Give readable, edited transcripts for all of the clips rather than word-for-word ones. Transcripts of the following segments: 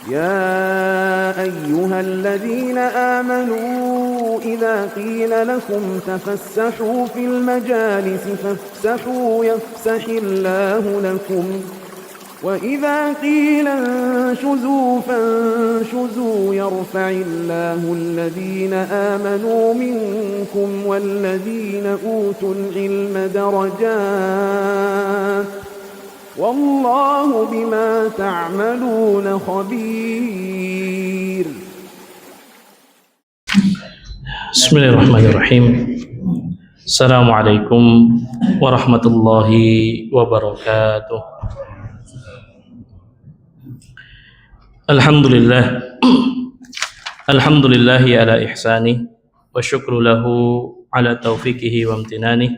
يا أيها الذين آمنوا إذا قيل لكم تفسحوا في المجالس فافسحوا يفسح الله لكم وإذا قيل انشزوا فانشزوا يرفع الله الذين آمنوا منكم والذين أوتوا العلم درجات والله بما تعملون خبير. بسم الله الرحمن الرحيم. السلام عليكم ورحمة الله وبركاته. الحمد لله الحمد لله على إحسانه والشكر له على توفيقه وامتنانه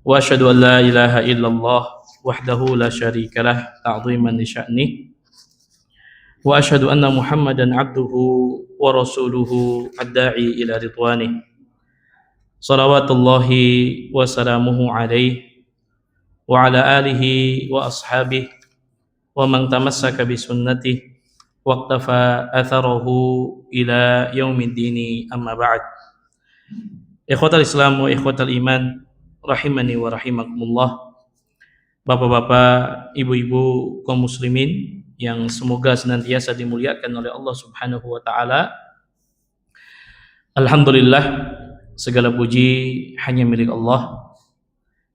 وأشهد أن لا إله إلا الله وحده لا شريك له تعظيما لشأنه وأشهد أن محمدا عبده ورسوله الداعي إلى رضوانه صلوات الله وسلامه عليه وعلى آله وأصحابه ومن تمسك بسنته واقتفى أثره إلى يوم الدين أما بعد. Ikhwatal Islam wa ikhwatal iman rahimani wa rahimakumullah. Bapak-bapak, ibu-ibu kaum muslimin yang semoga senantiasa dimuliakan oleh Allah Subhanahu wa taala. Alhamdulillah, segala puji hanya milik Allah.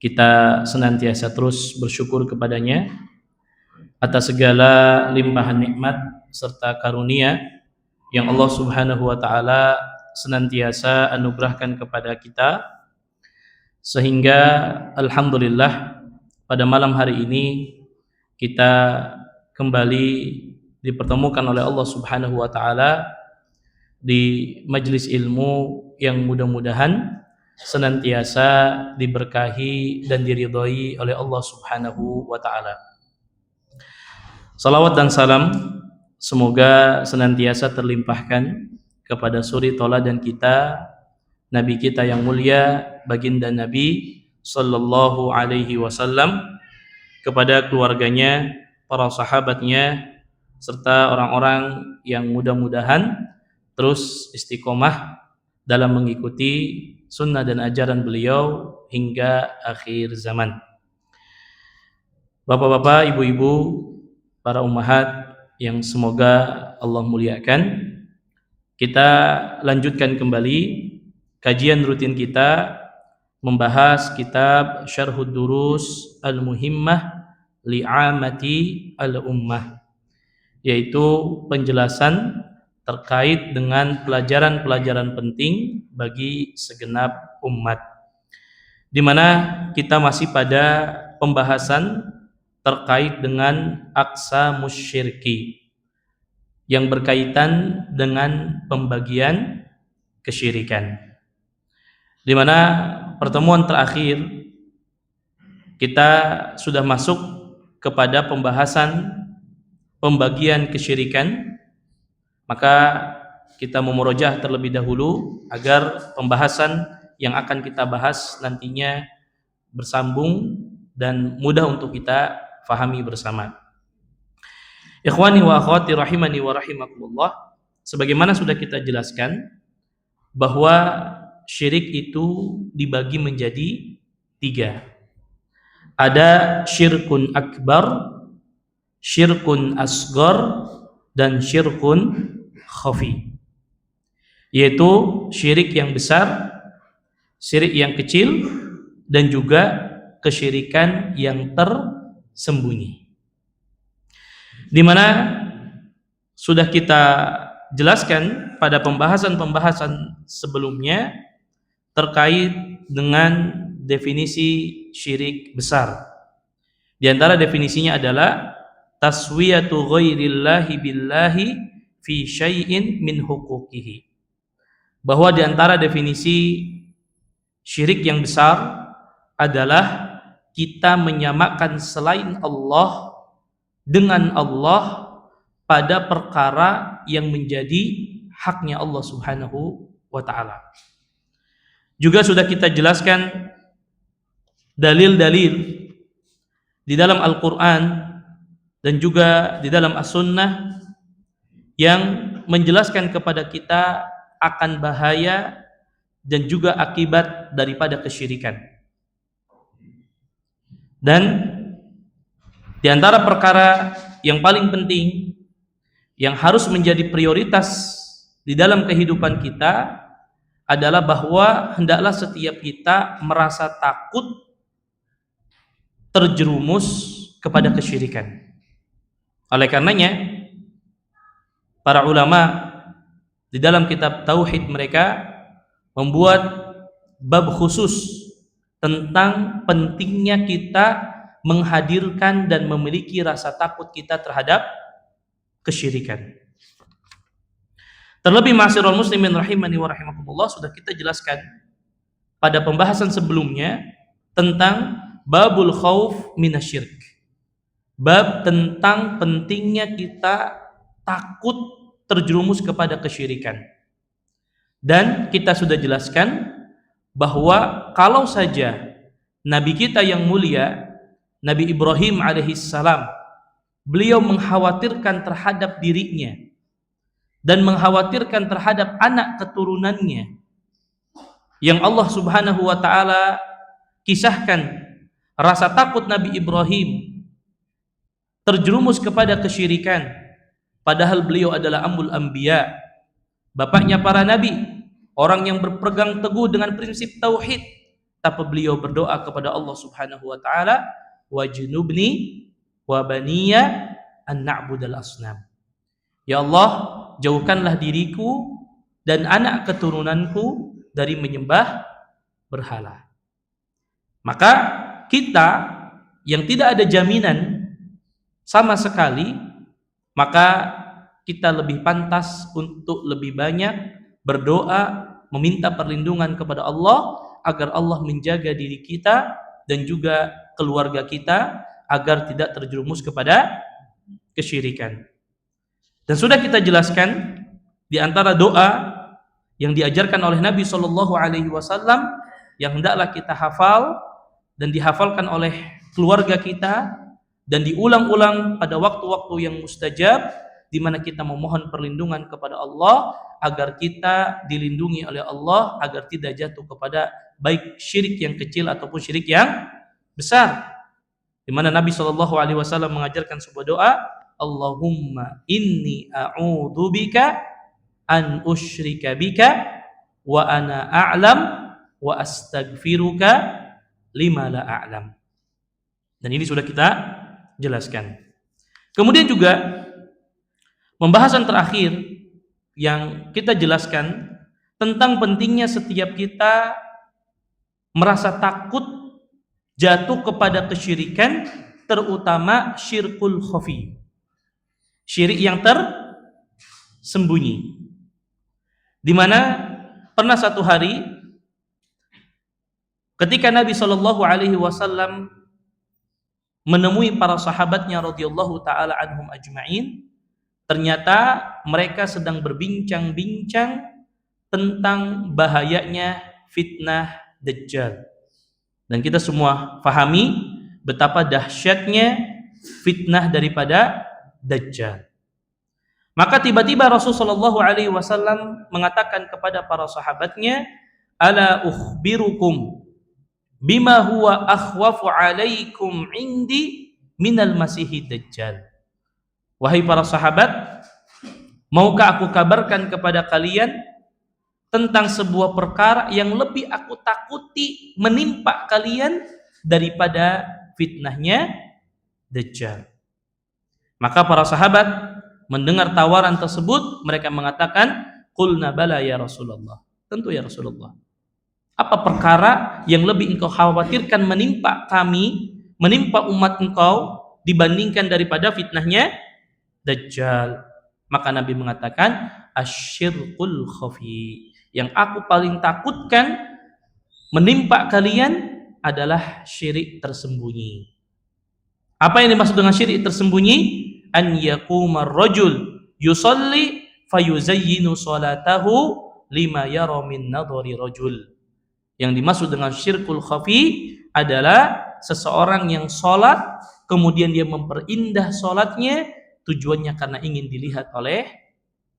Kita senantiasa terus bersyukur kepadanya atas segala limpahan nikmat serta karunia yang Allah Subhanahu wa taala senantiasa anugerahkan kepada kita, sehingga alhamdulillah pada malam hari ini kita kembali dipertemukan oleh Allah Subhanahu wa taala di majelis ilmu yang mudah-mudahan senantiasa diberkahi dan diridhai oleh Allah Subhanahu wa taala. Salawat dan salam semoga senantiasa terlimpahkan kepada suri tauladan kita, Nabi kita yang mulia, baginda Nabi sallallahu alaihi wasallam, kepada keluarganya, para sahabatnya, serta orang-orang yang mudah-mudahan terus istiqomah dalam mengikuti sunnah dan ajaran beliau hingga akhir zaman. Bapak-bapak, ibu-ibu, para ummahat yang semoga Allah muliakan, kita lanjutkan kembali kajian rutin kita membahas kitab Syarhud Durus Al-Muhimmah Li'amati Al-Ummah, yaitu penjelasan terkait dengan pelajaran-pelajaran penting bagi segenap umat, di mana kita masih pada pembahasan terkait dengan aqsamus syirki yang berkaitan dengan pembagian kesyirikan, di mana pertemuan terakhir kita sudah masuk kepada pembahasan pembagian kesyirikan. Maka kita memurojaah terlebih dahulu agar pembahasan yang akan kita bahas nantinya bersambung dan mudah untuk kita fahami bersama. Ikhwani wa akhwati rahimani wa rahimakumullah, sebagaimana sudah kita jelaskan bahwa syirik itu dibagi menjadi 3. Ada syirkun akbar, syirkun asghar, dan syirkun khafi, yaitu syirik yang besar, syirik yang kecil, dan juga kesyirikan yang tersembunyi, di mana sudah kita jelaskan pada pembahasan-pembahasan sebelumnya terkait dengan definisi syirik besar. Di antara definisinya adalah taswiyatu ghairillahi billahi fi syai'in min huquqihi, bahwa di antara definisi syirik yang besar adalah kita menyamakan selain Allah dengan Allah pada perkara yang menjadi haknya Allah Subhanahu wa taala. Juga sudah kita jelaskan dalil-dalil di dalam Al-Qur'an dan juga di dalam As-Sunnah yang menjelaskan kepada kita akan bahaya dan juga akibat daripada kesyirikan. Dan di antara perkara yang paling penting yang harus menjadi prioritas di dalam kehidupan kita adalah bahwa hendaklah setiap kita merasa takut terjerumus kepada kesyirikan. Oleh karenanya para ulama di dalam kitab tauhid mereka membuat bab khusus tentang pentingnya kita menghadirkan dan memiliki rasa takut kita terhadap kesyirikan. Terlebih ma'asyiral muslimin rahimani wa rahimakumullah, sudah kita jelaskan pada pembahasan sebelumnya tentang babul khauf minasyirik. Bab tentang pentingnya kita takut terjerumus kepada kesyirikan. Dan kita sudah jelaskan bahwa kalau saja Nabi kita yang mulia, Nabi Ibrahim alaihissalam, beliau mengkhawatirkan terhadap dirinya dan mengkhawatirkan terhadap anak keturunannya yang Allah subhanahu wa ta'ala kisahkan rasa takut Nabi Ibrahim terjerumus kepada kesyirikan, padahal beliau adalah amul anbiya, bapaknya para nabi, orang yang berpegang teguh dengan prinsip tauhid, tapi beliau berdoa kepada Allah subhanahu wa ta'ala, wajnubni wa baniya an na'budal asnam. Ya Allah, jauhkanlah diriku dan anak keturunanku dari menyembah berhala. Maka kita yang tidak ada jaminan sama sekali, maka kita lebih pantas untuk lebih banyak berdoa, meminta perlindungan kepada Allah agar Allah menjaga diri kita dan juga keluarga kita agar tidak terjerumus kepada kesyirikan. Dan sudah kita jelaskan di antara doa yang diajarkan oleh Nabi Shallallahu Alaihi Wasallam yang hendaklah kita hafal dan dihafalkan oleh keluarga kita dan diulang-ulang pada waktu-waktu yang mustajab, di mana kita memohon perlindungan kepada Allah agar kita dilindungi oleh Allah agar tidak jatuh kepada baik syirik yang kecil ataupun syirik yang besar. Di mana Nabi Shallallahu Alaihi Wasallam mengajarkan sebuah doa, Allahumma inni a'udzubika an usyrika bika wa ana a'lam wa astaghfiruka lima la a'lam. Dan ini sudah kita jelaskan. Kemudian juga pembahasan terakhir yang kita jelaskan tentang pentingnya setiap kita merasa takut jatuh kepada kesyirikan, terutama syirkul khafi, syirik yang tersembunyi. Di mana pernah satu hari ketika Nabi Shallallahu Alaihi Wasallam menemui para sahabatnya radhiyallahu taala anhum ajma'in, ternyata mereka sedang berbincang-bincang tentang bahayanya fitnah Dajjal. Dan kita semua fahami betapa dahsyatnya fitnah daripada Dajjal. Maka tiba-tiba Rasulullah sallallahu alaihi wasallam mengatakan kepada para sahabatnya, ala ukhbirukum bima huwa akhwafu alaikum indi minal masihid dajjal. Wahai para sahabat, maukah aku kabarkan kepada kalian tentang sebuah perkara yang lebih aku takuti menimpa kalian daripada fitnahnya Dajjal. Maka para sahabat mendengar tawaran tersebut, mereka mengatakan, qulna bala ya Rasulullah. Tentu ya Rasulullah. Apa perkara yang lebih engkau khawatirkan menimpa kami, menimpa umat engkau dibandingkan daripada fitnahnya Dajjal? Maka Nabi mengatakan, asyirkul khafi. Yang aku paling takutkan menimpa kalian adalah syirik tersembunyi. Apa yang dimaksud dengan syirik tersembunyi? An yaqumar rajul yusalli fayuzayyinu salatahu lima yara min nadhari rajul. Yang dimaksud dengan syirkul khafi adalah seseorang yang sholat kemudian dia memperindah sholatnya tujuannya karena ingin dilihat oleh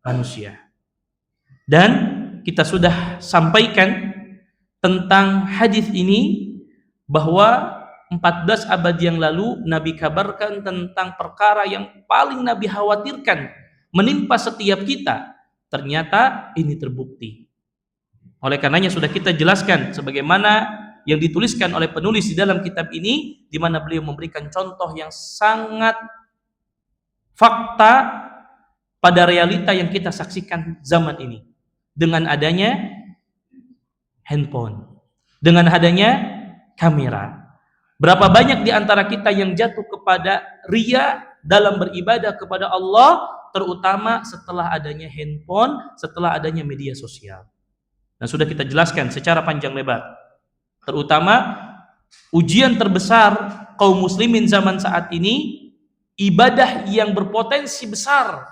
manusia. Dan kita sudah sampaikan tentang hadis ini bahwa 14 abad yang lalu Nabi kabarkan tentang perkara yang paling Nabi khawatirkan menimpa setiap kita. Ternyata ini terbukti. Oleh karenanya sudah kita jelaskan sebagaimana yang dituliskan oleh penulis di dalam kitab ini, di mana beliau memberikan contoh yang sangat fakta pada realita yang kita saksikan zaman ini. Dengan adanya handphone, dengan adanya kamera. Berapa banyak di antara kita yang jatuh kepada riya dalam beribadah kepada Allah, terutama setelah adanya handphone, setelah adanya media sosial. Dan sudah kita jelaskan secara panjang lebar. Terutama ujian terbesar kaum muslimin zaman saat ini, ibadah yang berpotensi besar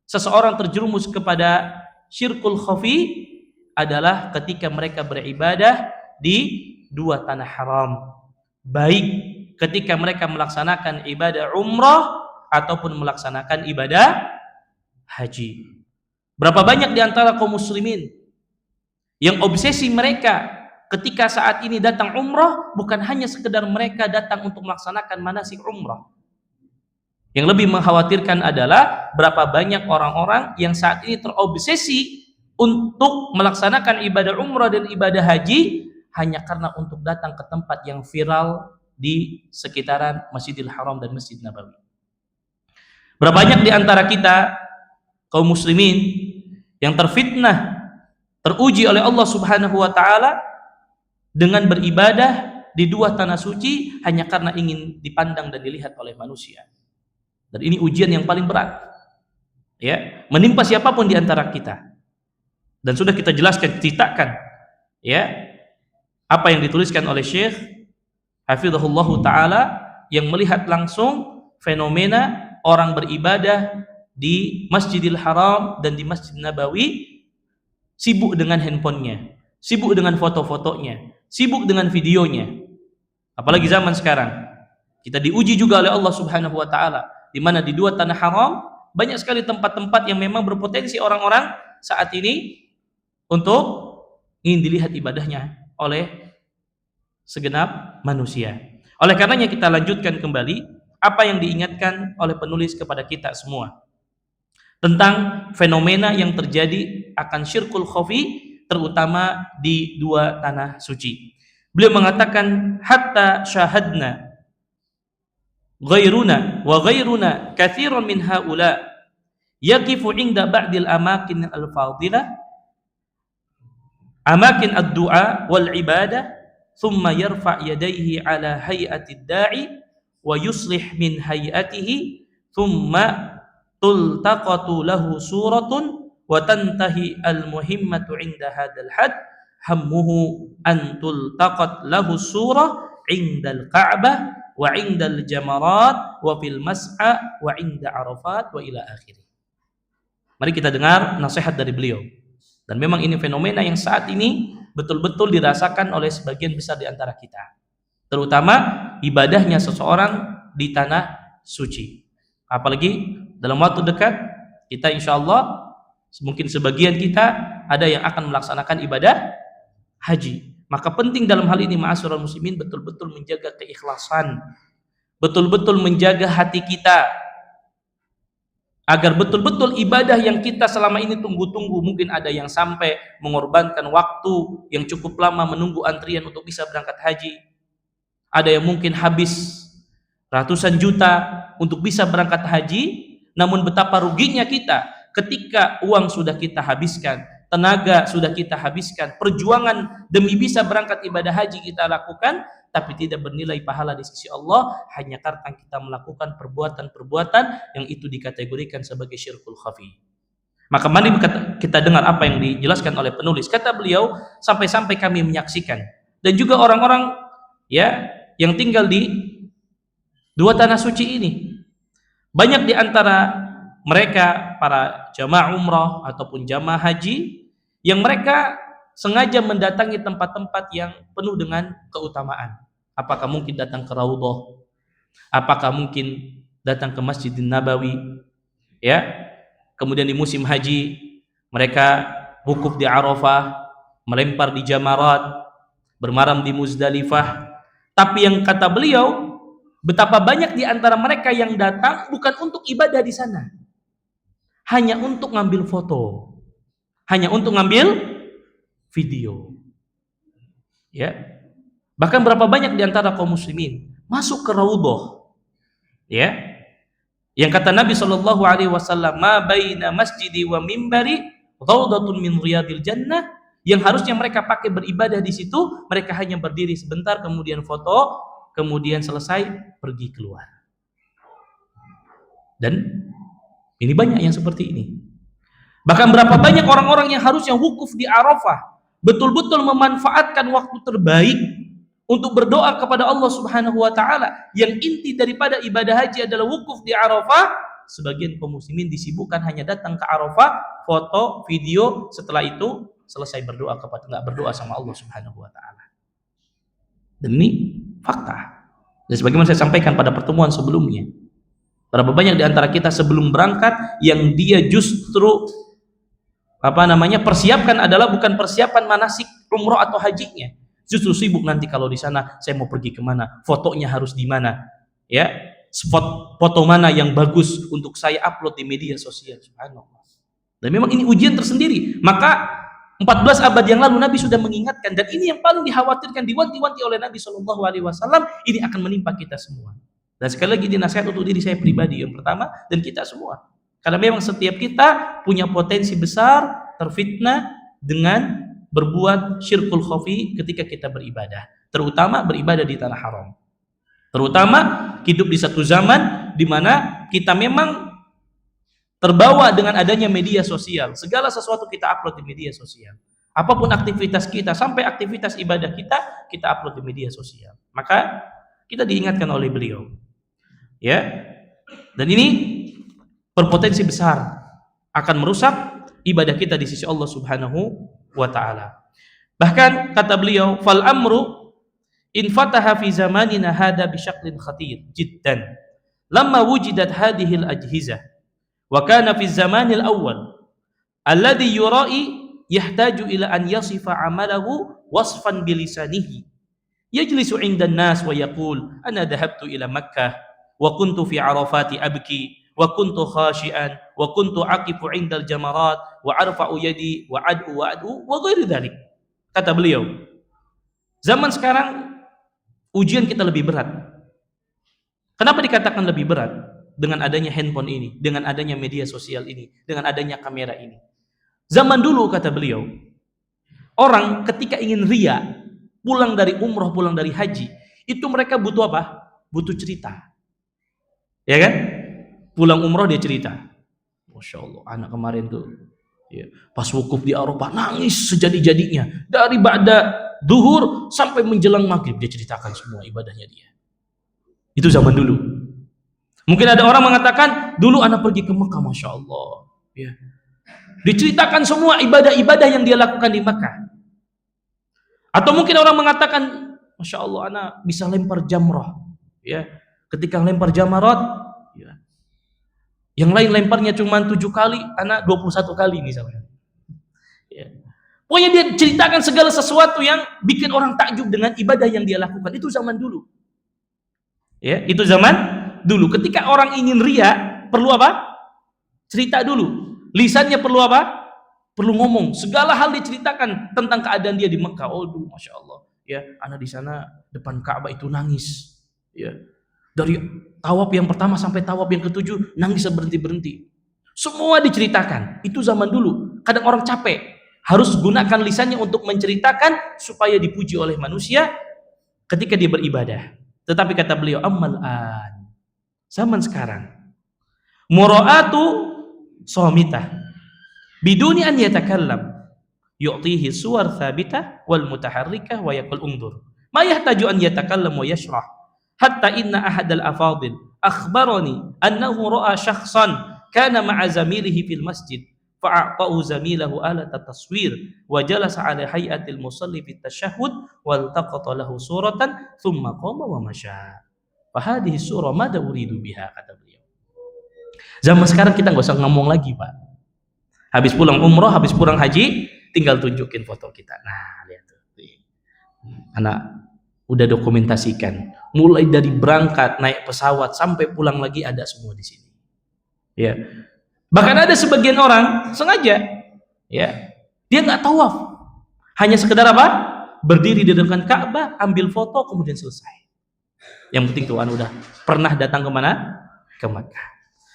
seseorang terjerumus kepada syirkul khafi adalah ketika mereka beribadah di dua tanah haram. Baik ketika mereka melaksanakan ibadah umrah ataupun melaksanakan ibadah haji. Berapa banyak di antara kaum muslimin yang obsesi mereka ketika saat ini datang umrah bukan hanya sekedar mereka datang untuk melaksanakan manasik umrah. Yang lebih mengkhawatirkan adalah berapa banyak orang-orang yang saat ini terobsesi untuk melaksanakan ibadah umrah dan ibadah haji hanya karena untuk datang ke tempat yang viral di sekitaran Masjidil Haram dan Masjid Nabawi. Berapa banyak di antara kita kaum muslimin yang terfitnah, teruji oleh Allah Subhanahu wa taala dengan beribadah di dua tanah suci hanya karena ingin dipandang dan dilihat oleh manusia. Dan ini ujian yang paling berat. Ya, menimpa siapapun di antara kita. Dan sudah kita jelaskan, ceritakan ya apa yang dituliskan oleh Syekh Hafizahullah Ta'ala yang melihat langsung fenomena orang beribadah di Masjidil Haram dan di Masjid Nabawi sibuk dengan handphonenya, sibuk dengan foto-fotonya, sibuk dengan videonya. Apalagi zaman sekarang kita diuji juga oleh Allah Subhanahu wa taala di mana di dua tanah haram banyak sekali tempat-tempat yang memang berpotensi orang-orang saat ini untuk ingin dilihat ibadahnya oleh segenap manusia. Oleh karenanya kita lanjutkan kembali apa yang diingatkan oleh penulis kepada kita semua tentang fenomena yang terjadi akan syirkul khafi terutama di dua tanah suci. Beliau mengatakan hatta syahadna ghairuna wa ghairuna katsiran min haula yaqifu 'inda ba'dil amakin al-fadilah amakin ad-du'a wal ibadah thumma yarfa' yadayhi ala hay'ati ad-da'i wa yuslih min hay'atihi thumma tultaqatu lahu suratun wa tantahi al-muhimmatu 'inda hadzal had hammuhu an tultaqat lahu surah 'inda al-ka'bah wa 'inda al-jamarat wa fil mas'a wa 'inda arafat wa ila akhirih. Mari kita dengar nasihat dari beliau. Dan memang ini fenomena yang saat ini betul-betul dirasakan oleh sebagian besar di antara kita. Terutama ibadahnya seseorang di tanah suci. Apalagi dalam waktu dekat kita insyaallah mungkin sebagian kita ada yang akan melaksanakan ibadah haji. Maka penting dalam hal ini ma'asyiral muslimin betul-betul menjaga keikhlasan. Betul-betul menjaga hati kita agar betul-betul ibadah yang kita selama ini tunggu-tunggu, mungkin ada yang sampai mengorbankan waktu yang cukup lama menunggu antrian untuk bisa berangkat haji, ada yang mungkin habis ratusan juta untuk bisa berangkat haji, namun betapa ruginya kita ketika uang sudah kita habiskan, tenaga sudah kita habiskan, perjuangan demi bisa berangkat ibadah haji kita lakukan, tapi tidak bernilai pahala di sisi Allah hanya karena kita melakukan perbuatan-perbuatan yang itu dikategorikan sebagai syirkul khafi. Maka mari kita dengar apa yang dijelaskan oleh penulis. Kata beliau, sampai-sampai kami menyaksikan dan juga orang-orang ya yang tinggal di dua tanah suci ini, banyak di antara mereka para jamaah umrah ataupun jamaah haji yang mereka sengaja mendatangi tempat-tempat yang penuh dengan keutamaan. Apakah mungkin datang ke Raudhah? Apakah mungkin datang ke Masjid Nabawi? Ya. Kemudian di musim haji mereka wukuf di Arafah, melempar di Jamarat, bermaram di Muzdalifah. Tapi yang kata beliau, betapa banyak di antara mereka yang datang bukan untuk ibadah di sana, hanya untuk ngambil foto, hanya untuk ngambil video. Ya, bahkan berapa banyak di antara kaum muslimin masuk ke Raudhah, ya, yang kata Nabi Shallallahu Alaihi Wasallam, ma baina masjidi wa mimbari raudhatun min riyadil jannah, yang harusnya mereka pakai beribadah di situ, mereka hanya berdiri sebentar, kemudian foto, kemudian selesai pergi keluar. Dan ini banyak yang seperti ini. Bahkan berapa banyak orang-orang yang harusnya wukuf di Arafah, betul-betul memanfaatkan waktu terbaik untuk berdoa kepada Allah Subhanahu wa taala. Yang inti daripada ibadah haji adalah wukuf di Arafah. Sebagian kaum muslimin disibukkan hanya datang ke Arafah, foto, video, setelah itu selesai berdoa kepada, enggak berdoa sama Allah Subhanahu wa taala. Dan ini fakta. Dan sebagaimana saya sampaikan pada pertemuan sebelumnya, berapa banyak di antara kita sebelum berangkat yang dia justru persiapkan adalah bukan persiapan manasik umroh atau hajinya, justru sibuk nanti kalau di sana saya mau pergi kemana, fotonya harus di mana, ya, spot foto mana yang bagus untuk saya upload di media sosial. Subhanallah. Dan memang ini ujian tersendiri. Maka 14 abad yang lalu Nabi sudah mengingatkan, dan ini yang paling dikhawatirkan, diwanti-wanti oleh Nabi Shallallahu Alaihi Wasallam, ini akan menimpa kita semua. Dan sekali lagi ini nasihat untuk diri saya pribadi yang pertama dan kita semua. Karena memang setiap kita punya potensi besar terfitnah dengan berbuat syirkul khafi ketika kita beribadah, terutama beribadah di tanah haram. Terutama hidup di satu zaman di mana kita memang terbawa dengan adanya media sosial. Segala sesuatu kita upload di media sosial. Apapun aktivitas kita, sampai aktivitas ibadah kita upload di media sosial. Maka kita diingatkan oleh beliau, ya, dan ini berpotensi besar akan merusak ibadah kita di sisi Allah Subhanahu wa taala. Bahkan kata beliau, fal amru in fataha fi zamanina hada bi syaklin khatir jiddan lamma wujidat hadhihi al ajhizah wa kana fi zamanil awwal alladhi yura'i yahtaju ila an yasifa amalahu wasfan bilisanihi yajlisu 'inda an-nas wa yaqul ana dhahabtu ila Makkah wa kuntu fi Arafati abki wa kuntu khashian wa kuntu aqifu 'indal jamarat wa arfa'u yadi wa ad'u wa ghairi dzalik. Kata beliau, zaman sekarang ujian kita lebih berat. Kenapa dikatakan lebih berat? Dengan adanya handphone ini, dengan adanya media sosial ini, dengan adanya kamera ini. Zaman dulu, kata beliau, orang ketika ingin riya, pulang dari umroh, pulang dari haji, itu mereka butuh apa? Butuh cerita. Ya kan? Pulang umroh dia cerita, Masya Allah, anak kemarin tuh, ya, pas wukuf di Arafah nangis sejadi-jadinya, dari ba'da duhur sampai menjelang maghrib dia ceritakan semua ibadahnya dia. Itu zaman dulu. Mungkin ada orang mengatakan, dulu anak pergi ke Mekah, Masya Allah, ya, diceritakan semua ibadah-ibadah yang dia lakukan di Mekah. Atau mungkin orang mengatakan, Masya Allah, anak bisa lempar jamrah, ya, ketika lempar jamarat, ya, yang lain lemparnya cuma 7 kali, anak 21 kali misalnya. Ya. Pokoknya dia ceritakan segala sesuatu yang bikin orang takjub dengan ibadah yang dia lakukan. Itu zaman dulu. Ya, itu zaman dulu. Ketika orang ingin riya, perlu apa? Cerita dulu. Lisannya perlu apa? Perlu ngomong. Segala hal diceritakan tentang keadaan dia di Mekah. Oh, dulu Masya Allah. Ya, anak di sana depan Ka'bah itu nangis. Ya. Dari tawaf yang pertama sampai tawaf yang ke-7 nangis berhenti-berhenti. Semua diceritakan. Itu zaman dulu. Kadang orang capek, harus gunakan lisannya untuk menceritakan supaya dipuji oleh manusia ketika dia beribadah. Tetapi kata beliau, ammal an, zaman sekarang, mura'atu shamitah biduni an yatakallam yu'tihi suwar thabitah wal mutaharrikah wa yaqul undur ma yahtaju an yatakallam wa yashrah. Hatta inna ahadal afadil akhbarani annahu ra'a syakhsan kana ma'a zamilihi fil masjid fa'a'tahu zamilahu alat taswir wa jalasa ala hayatil musalli fit tasyahhud wal taqata lahu suratan thumma qama wa masya. Fa hadhihi surah madza uridu biha, kata beliau. Zaman sekarang kita enggak usah ngomong lagi, Pak. Habis pulang umroh, habis pulang haji, tinggal tunjukin foto kita. Nah, lihat tuh. Anak udah dokumentasikan. Mulai dari berangkat, naik pesawat, sampai pulang lagi ada semua di sini. Ya. Bahkan ada sebagian orang sengaja, ya, dia nggak tawaf, hanya sekedar apa? Berdiri di depan Ka'bah, ambil foto, kemudian selesai. Yang penting Tuhan udah pernah datang kemana? Ke Makkah.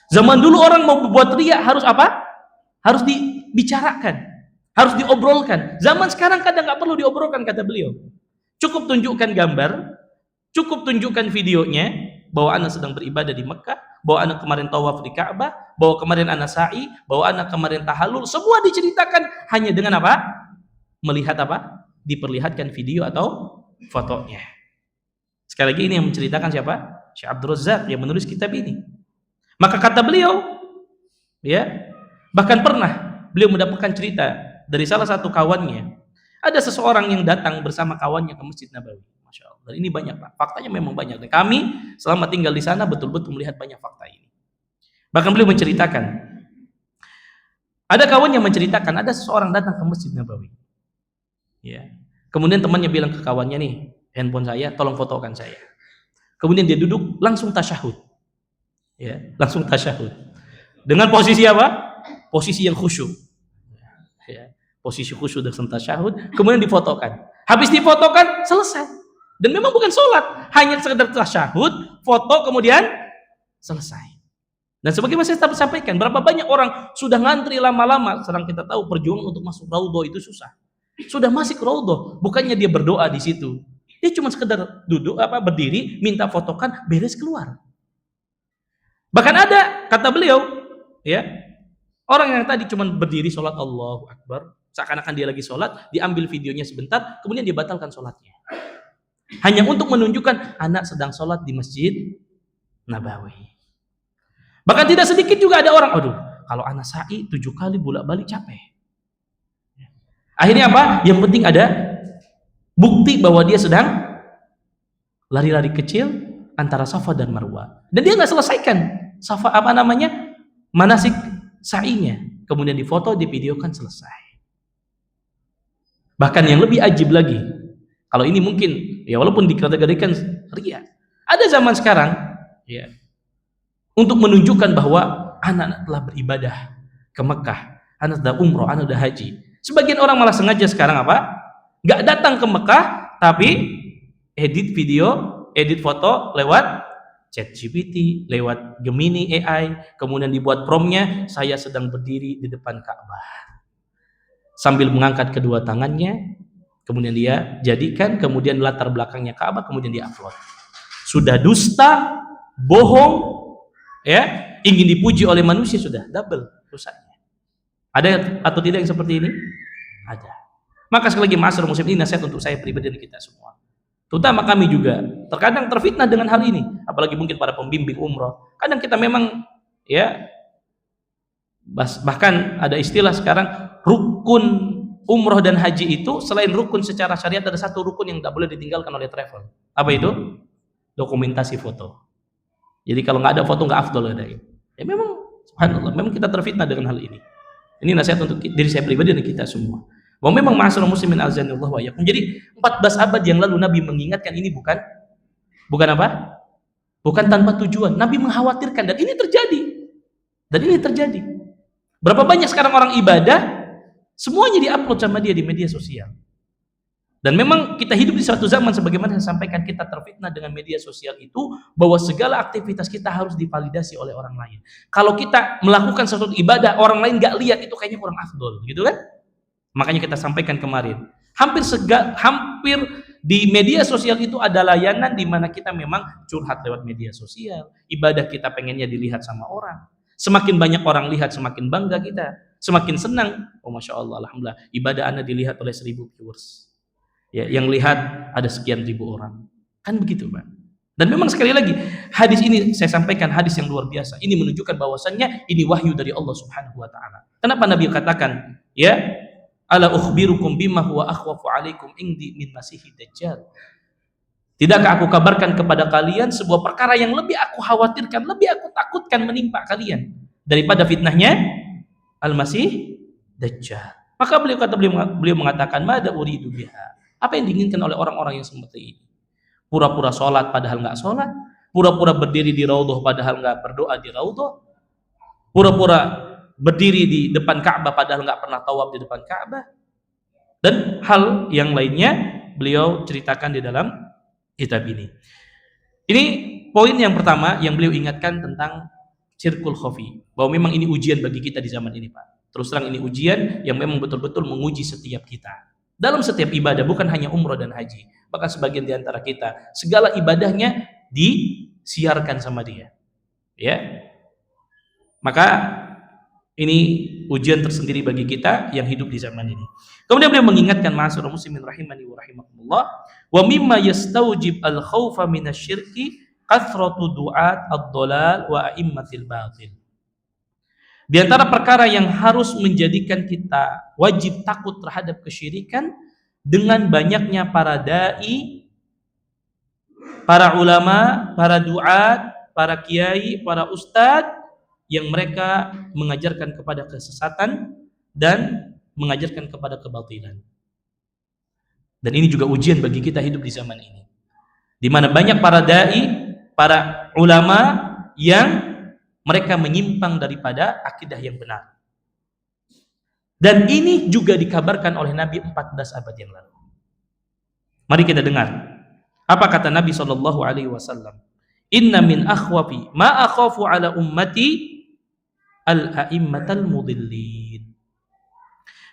Zaman dulu orang mau buat riya harus apa? Harus dibicarakan, harus diobrolkan. Zaman sekarang kadang nggak perlu diobrolkan, kata beliau. Cukup tunjukkan gambar, cukup tunjukkan videonya bahwa anak sedang beribadah di Mekah, bahwa anak kemarin tawaf di Ka'bah, bahwa kemarin anak sa'i, bahwa anak kemarin tahallul. Semua diceritakan hanya dengan apa? Melihat apa? Diperlihatkan video atau fotonya. Sekali lagi ini yang menceritakan siapa? Syekh Abdul Razak yang menulis kitab ini. Maka kata beliau, ya, bahkan pernah beliau mendapatkan cerita dari salah satu kawannya. Ada seseorang yang datang bersama kawannya ke Masjid Nabawi. Masya Allah. Dan ini banyak, Pak. Faktanya memang banyak. Dan kami selama tinggal di sana betul-betul melihat banyak fakta ini. Bahkan beliau menceritakan, ada kawan yang menceritakan ada seseorang datang ke Masjid Nabawi. Ya. Kemudian temannya bilang ke kawannya, nih, handphone saya, tolong fotokan saya. Kemudian dia duduk, langsung tasyahud. Ya, langsung tasyahud. Dengan posisi apa? Posisi yang khusyuk. Ya, posisi khusyuk dan tasyahud, kemudian difotokan. Habis difotokan, selesai. Dan memang bukan sholat, hanya sekedar tasyahud, foto, kemudian selesai. Dan sebagaimana saya sampaikan, berapa banyak orang sudah ngantri lama-lama, sedang kita tahu perjuangan untuk masuk raudhah itu susah. Sudah masuk raudhah, bukannya dia berdoa di situ. Dia cuma sekedar duduk, berdiri, minta fotokan, beres keluar. Bahkan ada, kata beliau, ya, orang yang tadi cuma berdiri sholat Allahu Akbar, seakan-akan dia lagi sholat, diambil videonya sebentar, kemudian dibatalkan sholatnya. Hanya untuk menunjukkan anak sedang sholat di Masjid Nabawi. Bahkan tidak sedikit juga ada orang, aduh, kalau anak sa'i 7 kali bolak-balik capek. Akhirnya apa? Yang penting ada bukti bahwa dia sedang lari-lari kecil antara Safa dan Marwah. Dan dia nggak selesaikan Safa manasik sa'inya. Kemudian difoto, divideokan, selesai. Bahkan yang lebih ajib lagi, kalau ini mungkin ya walaupun dikategorikan riya, ada zaman sekarang ya untuk menunjukkan bahwa anak telah beribadah ke Mekah, anak sudah umroh, anak sudah haji. Sebagian orang malah sengaja sekarang apa? Nggak datang ke Mekah, tapi edit video, edit foto lewat ChatGPT, lewat Gemini AI, kemudian dibuat promnya, saya sedang berdiri di depan Ka'bah sambil mengangkat kedua tangannya, kemudian dia jadikan, kemudian latar belakangnya Ka'bah, kemudian dia upload. Sudah dusta, bohong, ya, ingin dipuji oleh manusia, sudah double dosanya. Ada atau tidak yang seperti ini? Ada. Maka sekali lagi masyarakat muslim, ini nasihat untuk saya pribadi dan kita semua. Terutama kami juga terkadang terfitnah dengan hal ini, apalagi mungkin para pembimbing umroh. Kadang kita memang ya bahkan ada istilah sekarang, rukun umroh dan haji itu selain rukun secara syariat ada satu rukun yang tidak boleh ditinggalkan oleh travel. Apa itu? Dokumentasi foto. Jadi kalau nggak ada foto nggak afdol ada. Ya memang subhanallah, memang kita terfitnah dengan hal ini. Ini nasihat untuk diri saya pribadi dan kita semua. Bahwa memang ma'asyiral muslimin azanillahu wa iyyakum. Jadi 14 abad yang lalu Nabi mengingatkan ini bukan apa? Bukan tanpa tujuan. Nabi mengkhawatirkan dan ini terjadi. Dan ini terjadi. Berapa banyak sekarang orang ibadah semuanya diupload sama dia di media sosial. Dan memang kita hidup di suatu zaman sebagaimana saya sampaikan, kita terfitnah dengan media sosial itu bahwa segala aktivitas kita harus divalidasi oleh orang lain. Kalau kita melakukan sesuatu ibadah orang lain nggak lihat, itu kayaknya kurang afdol, gitu kan? Makanya kita sampaikan kemarin, hampir di media sosial itu ada layanan di mana kita memang curhat lewat media sosial. Ibadah kita pengennya dilihat sama orang. Semakin banyak orang lihat, semakin bangga kita, semakin senang. Oh masya Allah, alhamdulillah, ibadah Anda dilihat oleh 1000 viewers. Ya, yang lihat ada sekian ribu orang, kan begitu, Pak. Dan memang sekali lagi hadis ini saya sampaikan, hadis yang luar biasa. Ini menunjukkan bahwasannya ini wahyu dari Allah Subhanahu wa taala. Kenapa Nabi katakan, ya, ala ukhbirukum bima huwa akhwafu alaikum indi min masihid dajjal. Tidakkah aku kabarkan kepada kalian sebuah perkara yang lebih aku khawatirkan, lebih aku takutkan menimpa kalian daripada fitnahnya Al-Masih Dajjal. Maka beliau mengatakan, "Mada uridu biha?" Apa yang diinginkan oleh orang-orang yang seperti ini? Pura-pura sholat padahal nggak sholat, pura-pura berdiri di raudhah padahal nggak berdoa di raudhah, pura-pura berdiri di depan Ka'bah padahal nggak pernah tawaf di depan Ka'bah, dan hal yang lainnya beliau ceritakan di dalam kitab ini. Ini poin yang pertama yang beliau ingatkan tentang syirkul khafi, bahwa memang ini ujian bagi kita di zaman ini, Pak. Terus terang ini ujian yang memang betul-betul menguji setiap kita dalam setiap ibadah, bukan hanya umroh dan haji. Bahkan sebagian di antara kita segala ibadahnya disiarkan sama dia, ya. Maka ini ujian tersendiri bagi kita yang hidup di zaman ini. Kemudian beliau mengingatkan, ma'asyiral muslimin rahimani wa rahimakumullah, wa mimma yastaujib al-khaufa minasyirki kathratu du'at ad-dhalal wa a'immatil batil. Di antara perkara yang harus menjadikan kita wajib takut terhadap kesyirikan, dengan banyaknya para dai, para ulama, para duat, para kiai, para ustadz yang mereka mengajarkan kepada kesesatan dan mengajarkan kepada kebatilan. Dan ini juga ujian bagi kita hidup di zaman ini, di mana banyak para dai, para ulama yang mereka menyimpang daripada akidah yang benar. Dan ini juga dikabarkan oleh Nabi 14 abad yang lalu. Mari kita dengar apa kata Nabi SAW. Inna min akhwafi ma akhafu ala ummati al-a'immatal mudillin.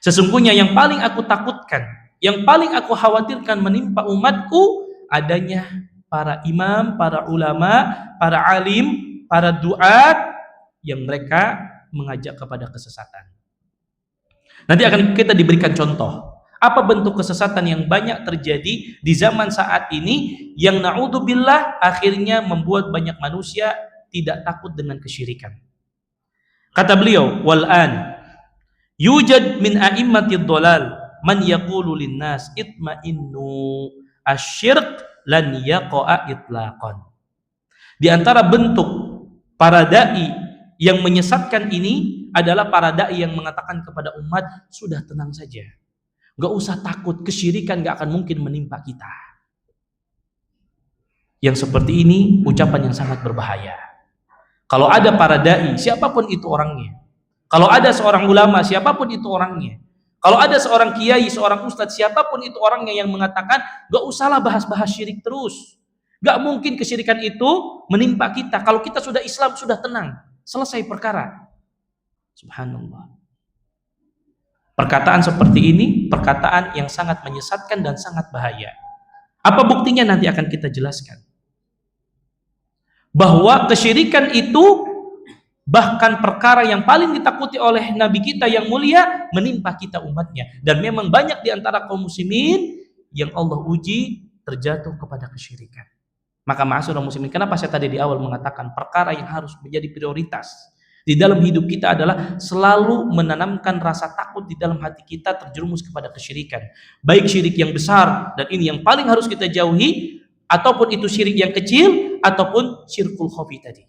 Sesungguhnya yang paling aku takutkan, yang paling aku khawatirkan menimpa umatku, adanya para imam, para ulama, para alim, para duat yang mereka mengajak kepada kesesatan. Nanti akan kita diberikan contoh apa bentuk kesesatan yang banyak terjadi di zaman saat ini, yang na'udzubillah akhirnya membuat banyak manusia tidak takut dengan kesyirikan. Kata beliau, wal'an yujad min a'immatid dhalal man yaqulu linnas itma'innu asyirk lan yaqa'a itlaqan. Di antara bentuk para dai yang menyesatkan ini adalah para dai yang mengatakan kepada umat, sudah tenang saja, gak usah takut, kesyirikan gak akan mungkin menimpa kita. Yang seperti ini ucapan yang sangat berbahaya. Kalau ada para dai, siapapun itu orangnya, kalau ada seorang ulama, siapapun itu orangnya, kalau ada seorang kiai, seorang ustadz, siapapun itu orangnya yang mengatakan gak usahlah bahas-bahas syirik terus, gak mungkin kesyirikan itu menimpa kita, kalau kita sudah Islam sudah tenang, selesai perkara. Subhanallah. Perkataan seperti ini perkataan yang sangat menyesatkan dan sangat bahaya. Apa buktinya nanti akan kita jelaskan. Bahwa kesyirikan itu bahkan perkara yang paling ditakuti oleh Nabi kita yang mulia menimpa kita umatnya. Dan memang banyak di antara kaum muslimin yang Allah uji terjatuh kepada kesyirikan. Maka ma'asyiral muslimin, kenapa saya tadi di awal mengatakan perkara yang harus menjadi prioritas di dalam hidup kita adalah selalu menanamkan rasa takut di dalam hati kita terjerumus kepada kesyirikan. Baik syirik yang besar, dan ini yang paling harus kita jauhi, ataupun itu syirik yang kecil, ataupun syirkul khafi tadi.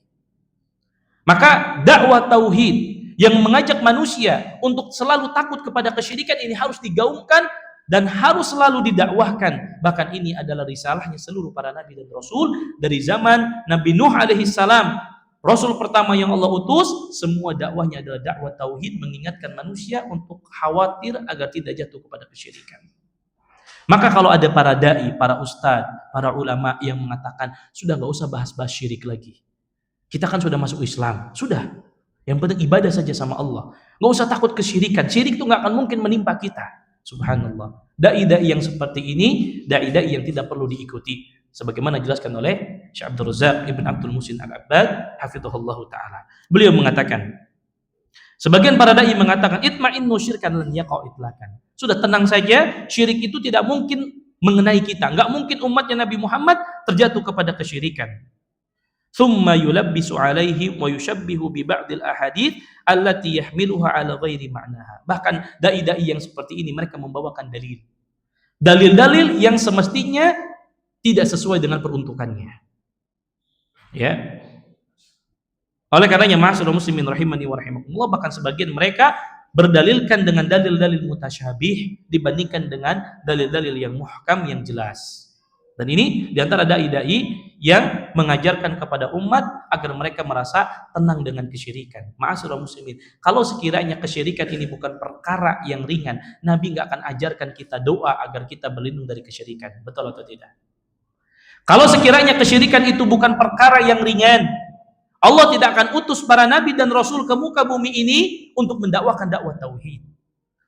Maka dakwah tauhid yang mengajak manusia untuk selalu takut kepada kesyirikan ini harus digaungkan dan harus selalu didakwahkan. Bahkan ini adalah risalahnya seluruh para nabi dan rasul dari zaman Nabi Nuh alaihi salam, Rasul pertama yang Allah utus, semua dakwahnya adalah dakwah tauhid, mengingatkan manusia untuk khawatir agar tidak jatuh kepada kesyirikan. Maka kalau ada para dai, para ustadz, para ulama yang mengatakan sudah nggak usah bahas-bahas syirik lagi, kita kan sudah masuk Islam, sudah, yang penting ibadah saja sama Allah, nggak usah takut kesyirikan, syirik itu nggak akan mungkin menimpa kita. Subhanallah. Dai-dai yang seperti ini, dai-dai yang tidak perlu diikuti, sebagaimana dijelaskan oleh Syekh Abdul Razak Ibn Abdul Muhsin Al-Abbad hafizahullahu taala. Beliau mengatakan, sebagian para dai mengatakan itma'innu syirkan lan yaqa itlaqan. Sudah tenang saja, syirik itu tidak mungkin mengenai kita. Enggak mungkin umatnya Nabi Muhammad terjatuh kepada kesyirikan. Tsumma yulabbisu alaihi wa yushabbihu bi ba'dil ahadits allati yahmiluha ala ghairi ma'naha. Bahkan dai-dai yang seperti ini mereka membawakan dalil-dalil yang semestinya tidak sesuai dengan peruntukannya. Ya. Oleh karenanya ma'asyiral muslimin rahimani wa rahimakumullah, bahkan sebagian mereka berdalilkan dengan dalil-dalil mutasyabih dibandingkan dengan dalil-dalil yang muhkam yang jelas. Dan ini diantara dai-dai yang mengajarkan kepada umat agar mereka merasa tenang dengan kesyirikan. Ma'asyiral muslimin, kalau sekiranya kesyirikan ini bukan perkara yang ringan, Nabi nggak akan ajarkan kita doa agar kita berlindung dari kesyirikan. Betul atau tidak? Kalau sekiranya kesyirikan itu bukan perkara yang ringan, Allah tidak akan utus para nabi dan rasul ke muka bumi ini untuk mendakwakan dakwah tauhid.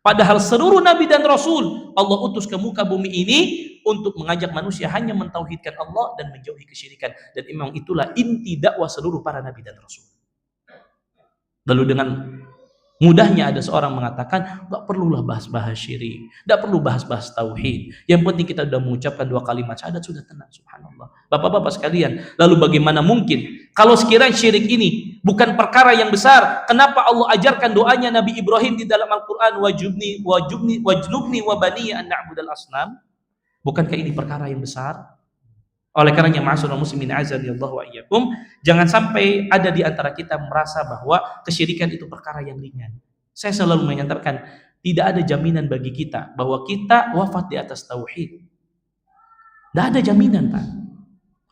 Padahal seluruh nabi dan rasul Allah utus ke muka bumi ini untuk mengajak manusia hanya mentauhidkan Allah dan menjauhi kesyirikan. Dan memang itulah inti dakwah seluruh para nabi dan rasul. Lalu dengan mudahnya ada seorang mengatakan, nggak perlulah bahas-bahas syirik, nggak perlu bahas-bahas tauhid. Yang penting kita sudah mengucapkan 2 kalimat syahadat sudah tenang. Subhanallah. Bapak-bapak sekalian, lalu bagaimana mungkin kalau sekiranya syirik ini bukan perkara yang besar, kenapa Allah ajarkan doanya Nabi Ibrahim di dalam Al-Quran, wajnubni wa baniya an na'budal asnam? Bukankah ini perkara yang besar? Oleh karenanya, ma'asyiral muslimin azanillahu wa iyyakum, jangan sampai ada di antara kita merasa bahwa kesyirikan itu perkara yang ringan. Saya selalu menyatakan, tidak ada jaminan bagi kita bahwa kita wafat di atas tauhid. Tidak ada jaminan, Pak.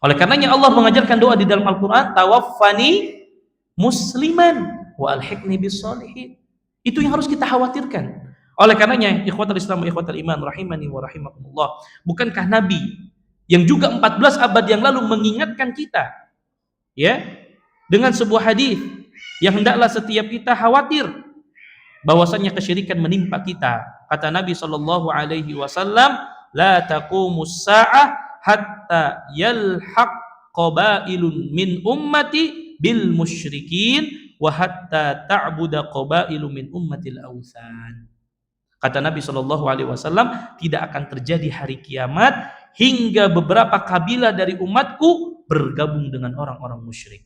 Oleh karenanya Allah mengajarkan doa di dalam Al-Quran, tawaffani musliman wa alhiqni bis sholihin. Itu yang harus kita khawatirkan. Oleh karenanya, ikhwatul Islam wa ikhwatul iman rahimani wa rahimakumullah, bukankah Nabi yang juga 14 abad yang lalu mengingatkan kita, ya, dengan sebuah hadis yang hendaklah setiap kita khawatir bahwasanya kesyirikan menimpa kita. Kata Nabi sallallahu alaihi wasallam, la taqumus sa'ah hatta yalhaq qabailun min ummati bil musyrikin wa hatta ta'buda qabailu min ummatil awthan. Kata Nabi sallallahu alaihi wasallam, tidak akan terjadi hari kiamat hingga beberapa kabilah dari umatku bergabung dengan orang-orang musyrik.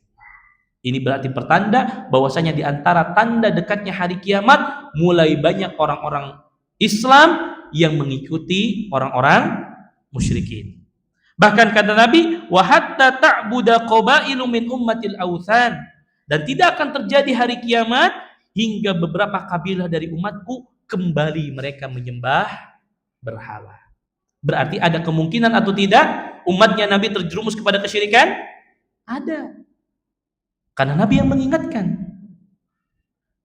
Ini berarti pertanda bahwasanya di antara tanda dekatnya hari kiamat, mulai banyak orang-orang Islam yang mengikuti orang-orang musyrikin. Bahkan kata Nabi, wa hatta ta'buda qabailu min ummatil awthan, dan tidak akan terjadi hari kiamat hingga beberapa kabilah dari umatku kembali mereka menyembah berhala. Berarti ada kemungkinan atau tidak umatnya Nabi terjerumus kepada kesyirikan? Ada. Karena Nabi yang mengingatkan.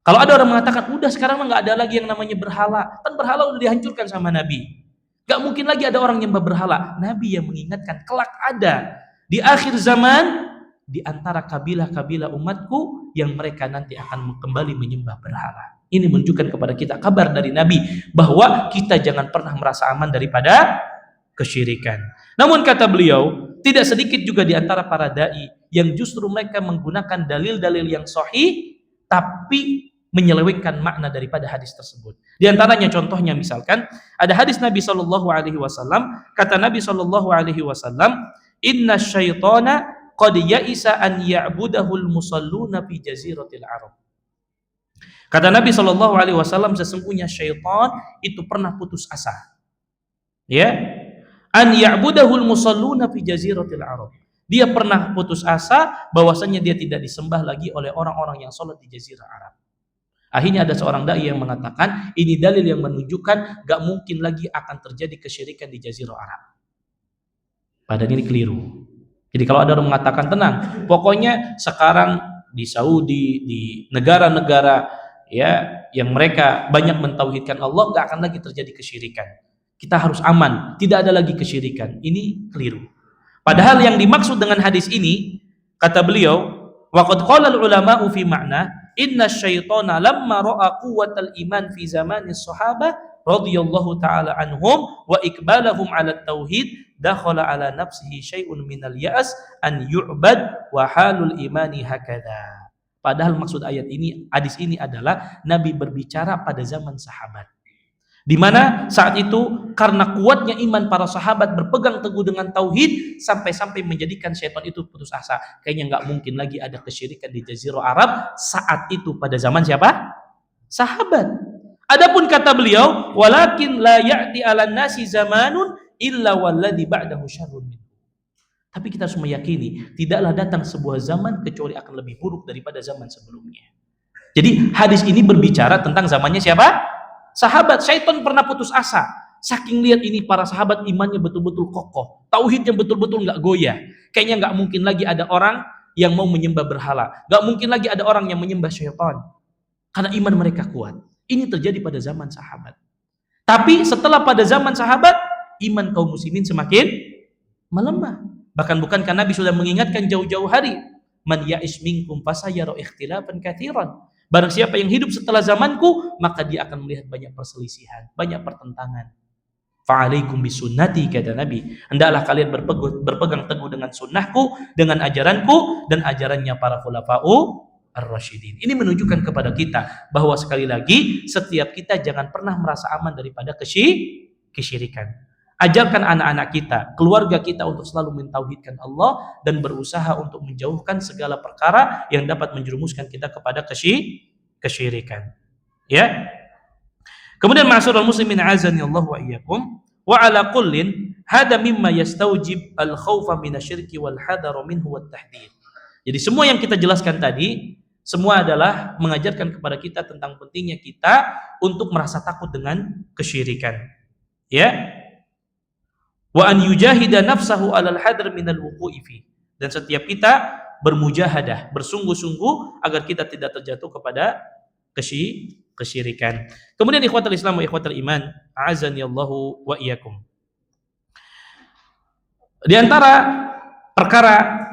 Kalau ada orang mengatakan, udah sekarang nggak ada lagi yang namanya berhala. Kan berhala udah dihancurkan sama Nabi. Gak mungkin lagi ada orang nyembah berhala. Nabi yang mengingatkan, kelak ada di akhir zaman di antara kabilah-kabilah umatku yang mereka nanti akan kembali menyembah berhala. Ini menunjukkan kepada kita kabar dari Nabi bahwa kita jangan pernah merasa aman daripada kesyirikan. Namun kata beliau, tidak sedikit juga di antara para dai yang justru mereka menggunakan dalil-dalil yang sahih tapi menyelewengkan makna daripada hadis tersebut. Di antaranya contohnya misalkan ada hadis Nabi sallallahu alaihi wasallam, kata Nabi sallallahu alaihi wasallam, "Inna syaitana qad ya'isa an ya'budahul musalluna fi jaziratil Arab." Kata Nabi sallallahu alaihi wasallam, sesungguhnya syaitan itu pernah putus asa. Ya, an ya'budahul musalluna fi jaziratil Arab. Dia pernah putus asa bahwasanya dia tidak disembah lagi oleh orang-orang yang sholat di jazirah Arab. Akhirnya ada seorang dai yang mengatakan ini dalil yang menunjukkan gak mungkin lagi akan terjadi kesyirikan di jazirah Arab. Padahal ini keliru. Jadi kalau ada orang mengatakan tenang, pokoknya sekarang di Saudi, di negara-negara ya yang mereka banyak mentauhidkan Allah, gak akan lagi terjadi kesyirikan. Kita harus aman, tidak ada lagi kesyirikan. Ini keliru. Padahal yang dimaksud dengan hadis ini, kata beliau, waqad qala al-ulama'u fi ma'na, inna syaitana lamma ra'a quwwatal iman fi zamanis sahabah radhiyallahu ta'ala anhum wa ikbalahum 'ala tauhid, dakhala 'ala nafsihi syai'un minal ya'as an yu'bad wa halul imani hakadha. Padahal maksud ayat ini, hadis ini adalah Nabi berbicara pada zaman sahabat. Di mana saat itu karena kuatnya iman para sahabat berpegang teguh dengan tauhid sampai-sampai menjadikan syaitan itu putus asa. Kayaknya nggak mungkin lagi ada kesyirikan di Jazirah Arab saat itu pada zaman siapa? Sahabat. Adapun kata beliau, walakin la ya'ti 'alan nasi zamanun illa walladhi ba'dahu syarrun min. Tapi kita harus meyakini tidaklah datang sebuah zaman kecuali akan lebih buruk daripada zaman sebelumnya. Jadi hadis ini berbicara tentang zamannya siapa? Sahabat. Syaitan pernah putus asa. Saking lihat ini para sahabat imannya betul-betul kokoh. Tauhidnya betul-betul nggak goyah. Kayaknya nggak mungkin lagi ada orang yang mau menyembah berhala. Nggak mungkin lagi ada orang yang menyembah syaitan. Karena iman mereka kuat. Ini terjadi pada zaman sahabat. Tapi setelah pada zaman sahabat, iman kaum muslimin semakin melemah. Bahkan bukankah Nabi sudah mengingatkan jauh-jauh hari, man ya'ish minkum fasayara ikhtilafan katsiran. Barang siapa yang hidup setelah zamanku, maka dia akan melihat banyak perselisihan, banyak pertentangan. Fa'alaikum bisunnati, kata Nabi, hendaklah kalian berpegang teguh dengan sunnahku, dengan ajaranku dan ajarannya para khulafa'u ar-rasyidin. Ini menunjukkan kepada kita bahwa sekali lagi setiap kita jangan pernah merasa aman daripada kesyirikan. Ajarkan anak-anak kita, keluarga kita untuk selalu mentauhidkan Allah dan berusaha untuk menjauhkan segala perkara yang dapat menjerumuskan kita kepada kesyirikan. Ya. Kemudian ma'asyiral muslimin azani Allah wa iyyakum, wa ala kullin hada mimma yastawjib al-khaufa minasyirki wal hadar minhu wat tahdhir. Jadi semua yang kita jelaskan tadi semua adalah mengajarkan kepada kita tentang pentingnya kita untuk merasa takut dengan kesyirikan. Ya. Wa an yujahida nafsahu 'alal hadr minal wuqu'i fi. Dan setiap kita bermujahadah, bersungguh-sungguh agar kita tidak terjatuh kepada kesyirikan. Kemudian ikhwatul Islam wa ikhwatul iman, a'azani Allahu wa iyyakum. Di antara perkara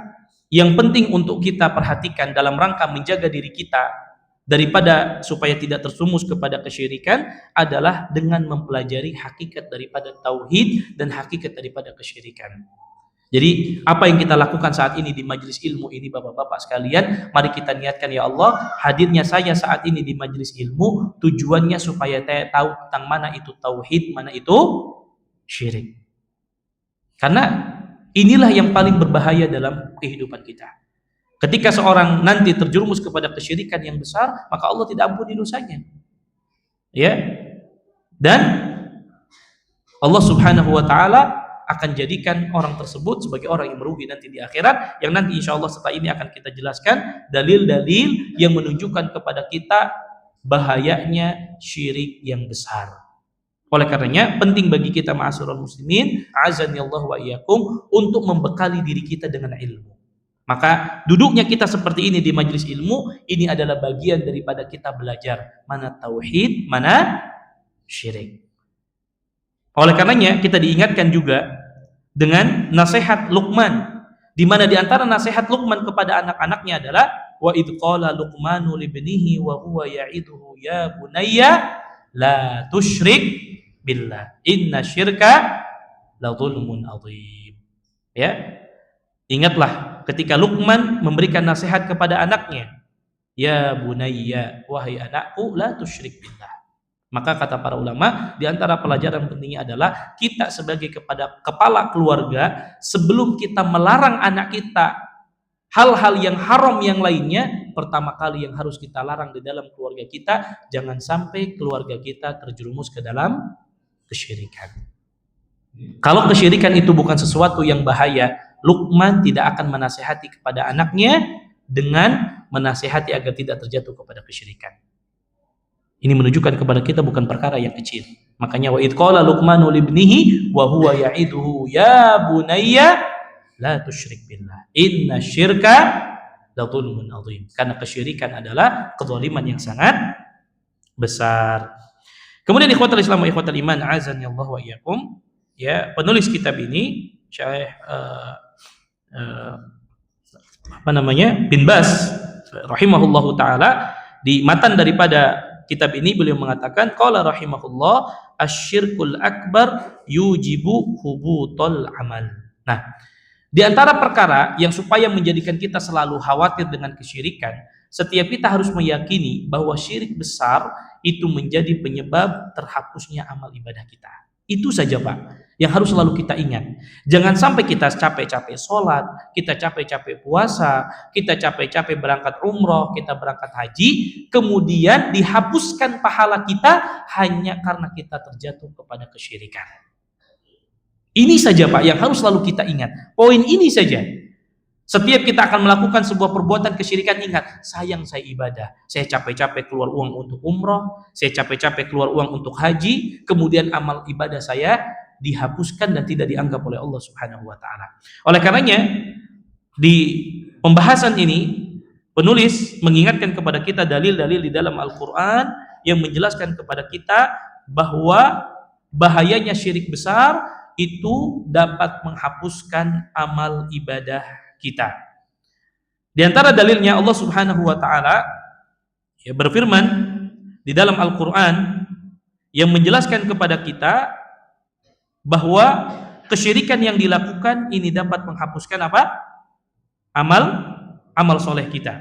yang penting untuk kita perhatikan dalam rangka menjaga diri kita daripada supaya tidak tersumus kepada kesyirikan adalah dengan mempelajari hakikat daripada tauhid dan hakikat daripada kesyirikan. Jadi apa yang kita lakukan saat ini di majelis ilmu ini Bapak-bapak sekalian, mari kita niatkan ya Allah, hadirnya saya saat ini di majelis ilmu tujuannya supaya saya tahu tentang mana itu tauhid, mana itu syirik. Karena inilah yang paling berbahaya dalam kehidupan kita. Ketika seorang nanti terjerumus kepada kesyirikan yang besar, maka Allah tidak ampuni dosanya. Ya. Dan Allah Subhanahu wa taala akan jadikan orang tersebut sebagai orang yang merugi nanti di akhirat, yang nanti insya Allah setelah ini akan kita jelaskan dalil-dalil yang menunjukkan kepada kita bahayanya syirik yang besar. Oleh karenanya penting bagi kita ma'asyiral muslimin, azanillahu wa iyyakum, untuk membekali diri kita dengan ilmu. Maka duduknya kita seperti ini di majelis ilmu, ini adalah bagian daripada kita belajar mana tauhid, mana syirik. Oleh karenanya kita diingatkan juga dengan nasihat Luqman, di mana di antara nasihat Luqman kepada anak-anaknya adalah wa idh qala Luqmanu libnihi wa huwa ya'iduhu ya bunayya la tusyrik billah inna syirka la dzulmun adzim. Ya. Ingatlah ketika Luqman memberikan nasihat kepada anaknya, ya bunayya, wahai anakku, la tusyrik billah. Maka kata para ulama, di antara pelajaran pentingnya adalah kita sebagai kepala keluarga, sebelum kita melarang anak kita hal-hal yang haram yang lainnya, pertama kali yang harus kita larang di dalam keluarga kita, jangan sampai keluarga kita terjerumus ke dalam kesyirikan. Kalau kesyirikan itu bukan sesuatu yang bahaya, Luqman tidak akan menasihati kepada anaknya dengan menasihati agar tidak terjatuh kepada kesyirikan. Ini menunjukkan kepada kita bukan perkara yang kecil. Makanya wa idh qala Luqmanu libnihi wa huwa ya'iduhu ya bunayya la tusyrik billah inna syirka la dzulmun adzim. Karena kesyirikan adalah kezaliman yang sangat besar. Kemudian ikhwatul Islam wa ikhwatul iman, azani Allah wa iyyakum, ya, penulis kitab ini Syekh Bin Baz rahimahullahu taala, di matan daripada kitab ini beliau mengatakan qala rahimahullah asyirkul akbar yujibu hubutul amal. Nah, di antara perkara yang supaya menjadikan kita selalu khawatir dengan kesyirikan, setiap kita harus meyakini bahwa syirik besar itu menjadi penyebab terhapusnya amal ibadah kita. Itu saja Pak yang harus selalu kita ingat. Jangan sampai kita capek-capek sholat, kita capek-capek puasa, kita capek-capek berangkat umroh, kita berangkat haji, kemudian dihapuskan pahala kita hanya karena kita terjatuh kepada kesyirikan. Ini saja Pak yang harus selalu kita ingat. Poin ini saja. Setiap kita akan melakukan sebuah perbuatan kesyirikan, ingat, sayang saya ibadah. Saya capek-capek keluar uang untuk umroh, saya capek-capek keluar uang untuk haji, kemudian amal ibadah saya dihapuskan dan tidak dianggap oleh Allah Subhanahu wa taala. Oleh karenanya, di pembahasan ini penulis mengingatkan kepada kita dalil-dalil di dalam Al-Qur'an yang menjelaskan kepada kita bahwa bahayanya syirik besar itu dapat menghapuskan amal ibadah kita. Di antara dalilnya Allah Subhanahu wa taala ya berfirman di dalam Al-Qur'an yang menjelaskan kepada kita bahwa kesyirikan yang dilakukan ini dapat menghapuskan apa? Amal soleh kita.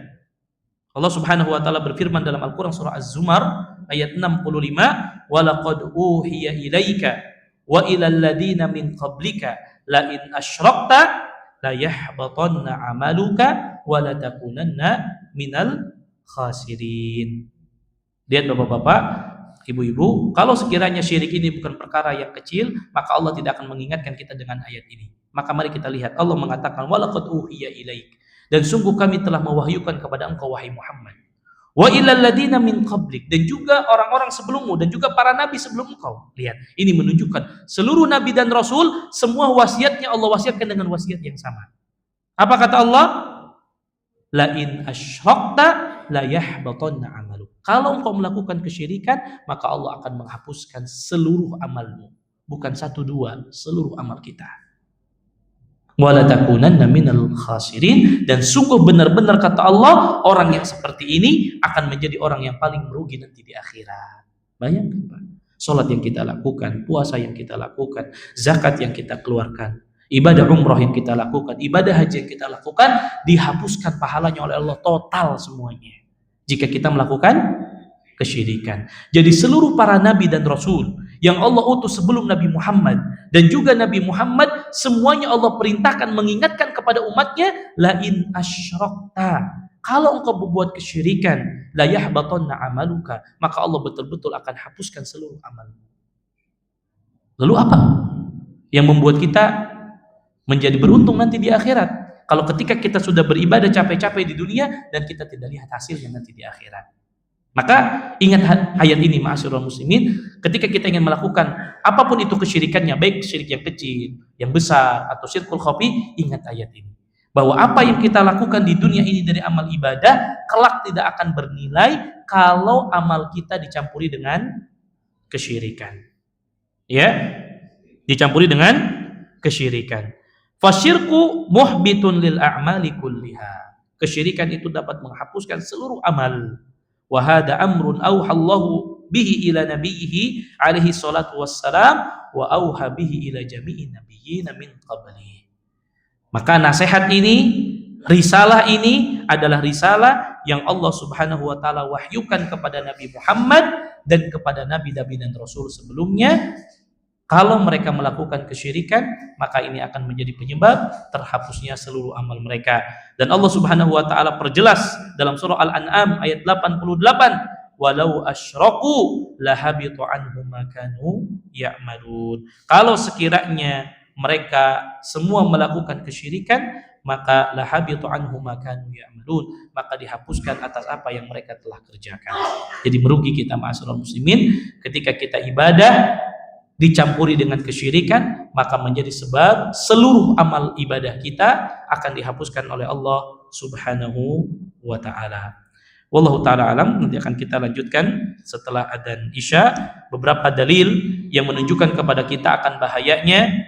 Allah Subhanahu wa taala berfirman dalam Al-Qur'an surah Az-Zumar ayat 65, "Wa laqad uhiya ilaika wa ilal ladina min qablika la in asyrakta la yahbatanna amaluka wa la takunanna minal khasirin." Lihat Bapak-bapak, Ibu-ibu, kalau sekiranya syirik ini bukan perkara yang kecil, maka Allah tidak akan mengingatkan kita dengan ayat ini. Maka mari kita lihat, Allah mengatakan walaqad uhiya ilaik, dan sungguh kami telah mewahyukan kepada engkau wahai Muhammad, wa ilal ladina min qablik, dan juga orang-orang sebelummu dan juga para nabi sebelum engkau. Lihat, ini menunjukkan seluruh nabi dan rasul semua wasiatnya Allah wasiatkan dengan wasiat yang sama. Apa kata Allah? La in asyrakta la yahbatanna amaluk. Kalau engkau melakukan kesyirikan, maka Allah akan menghapuskan seluruh amalmu. Bukan satu dua, seluruh amal kita. Wa la takunanna minal khasirin, dan sungguh benar-benar kata Allah, orang yang seperti ini akan menjadi orang yang paling merugi nanti di akhirat. Bayangkan Pak, salat yang kita lakukan, puasa yang kita lakukan, zakat yang kita keluarkan, ibadah umroh yang kita lakukan, ibadah haji yang kita lakukan, dihapuskan pahalanya oleh Allah total semuanya jika kita melakukan kesyirikan. Jadi seluruh para nabi dan rasul yang Allah utus sebelum Nabi Muhammad dan juga Nabi Muhammad, semuanya Allah perintahkan mengingatkan kepada umatnya, la in asyrakta, kalau engkau berbuat kesyirikan, la yahbatanna amaluka, maka Allah betul-betul akan hapuskan seluruh amalmu. Lalu apa yang membuat kita menjadi beruntung nanti di akhirat? Kalau ketika kita sudah beribadah capek-capek di dunia dan kita tidak lihat hasilnya nanti di akhirat. Maka ingat ayat ini ma'asyiral muslimin, ketika kita ingin melakukan apapun itu kesyirikannya, baik syirik yang kecil, yang besar, atau syirkul khafi, ingat ayat ini. Bahwa apa yang kita lakukan di dunia ini dari amal ibadah, kelak tidak akan bernilai kalau amal kita dicampuri dengan kesyirikan. Ya, dicampuri dengan kesyirikan. Fasyirku muhbitun lil a'mali kulliha. Kesyirikan itu dapat menghapuskan seluruh amal. Wa hada amrun auhallahu bihi ila nabiyhi alaihi salatu wassalam wa auha bihi ila jami'i nabiyyin min qabli. Maka nasihat ini, risalah ini adalah risalah yang Allah Subhanahu wa taala wahyukan kepada Nabi Muhammad dan kepada nabi-nabi dan rasul sebelumnya. Kalau mereka melakukan kesyirikan, maka ini akan menjadi penyebab terhapusnya seluruh amal mereka. Dan Allah Subhanahu wa taala perjelas dalam surah Al-An'am ayat 88, walau asyraku lahabitu anhum ma kanu ya'malun. Kalau sekiranya mereka semua melakukan kesyirikan, maka lahabitu anhum ma kanu ya'malun, maka dihapuskan atas apa yang mereka telah kerjakan. Jadi merugi kita ma'asyiral muslimin ketika kita ibadah dicampuri dengan kesyirikan, maka menjadi sebab seluruh amal ibadah kita akan dihapuskan oleh Allah Subhanahu wa taala. Wallahu taala alam. Nanti akan kita lanjutkan setelah adzan Isya beberapa dalil yang menunjukkan kepada kita akan bahayanya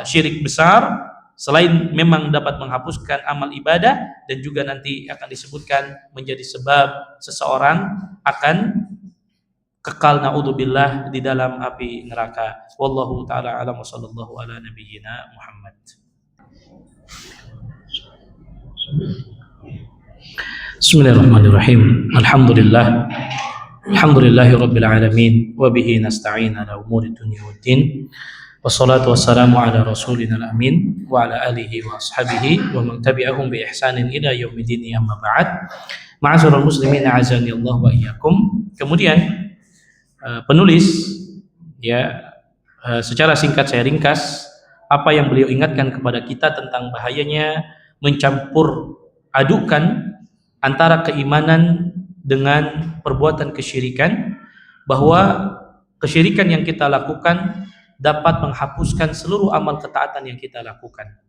syirik besar, selain memang dapat menghapuskan amal ibadah, dan juga nanti akan disebutkan menjadi sebab seseorang akan kekal naudzubillah di dalam api neraka. Wallahu taala alam wa sallallahu ala nabiyyina Muhammad. Bismillahirrahmanirrahim. Alhamdulillahi rabbil alamin wa bihi nasta'in ala umuri dunya waddin. Wassalatu wassalamu ala rasulina al-amin wa ala alihi wa ashabihi wa man tabi'ahum bi ihsanin ila yaumiddin, amma ba'd. Ma'asyiral muslimin a'azani Allah wa iyyakum. Kemudian penulis secara singkat saya ringkas apa yang beliau ingatkan kepada kita tentang bahayanya mencampur adukan antara keimanan dengan perbuatan kesyirikan, bahwa kesyirikan yang kita lakukan dapat menghapuskan seluruh amal ketaatan yang kita lakukan.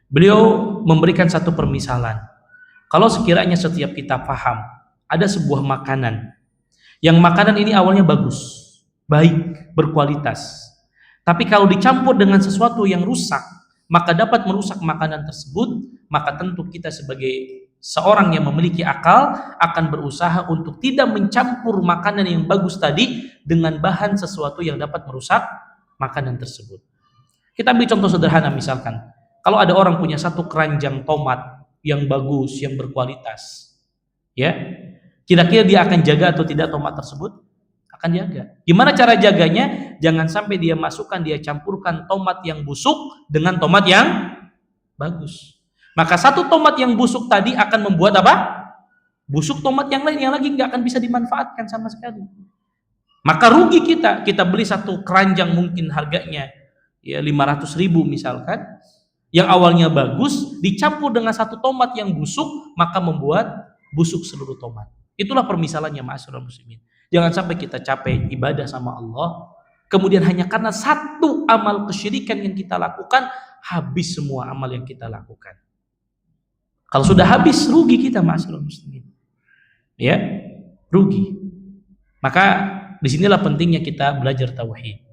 Beliau memberikan satu permisalan. Kalau sekiranya setiap kita paham ada sebuah makanan, yang makanan ini awalnya bagus, baik, berkualitas, tapi kalau dicampur dengan sesuatu yang rusak, maka dapat merusak makanan tersebut, maka tentu kita sebagai seorang yang memiliki akal akan berusaha untuk tidak mencampur makanan yang bagus tadi dengan bahan sesuatu yang dapat merusak makanan tersebut. Kita ambil contoh sederhana, misalkan kalau ada orang punya satu keranjang tomat yang bagus, yang berkualitas, ya, kira-kira dia akan jaga atau tidak tomat tersebut? Akan jaga. Gimana cara jaganya? Jangan sampai dia masukkan, dia campurkan tomat yang busuk dengan tomat yang bagus. Maka satu tomat yang busuk tadi akan membuat apa? Busuk tomat yang lain yang lagi nggak akan bisa dimanfaatkan sama sekali. Maka rugi kita beli satu keranjang mungkin harganya ya 500.000 misalkan, yang awalnya bagus dicampur dengan satu tomat yang busuk, maka membuat busuk seluruh tomat. Itulah permisalannya, ma'asyiral muslimin. Jangan sampai kita capek ibadah sama Allah, kemudian hanya karena satu amal kesyirikan yang kita lakukan, habis semua amal yang kita lakukan. Kalau sudah habis, rugi kita, ma'asyiral muslimin. Ya, rugi. Maka disinilah pentingnya kita belajar tauhid,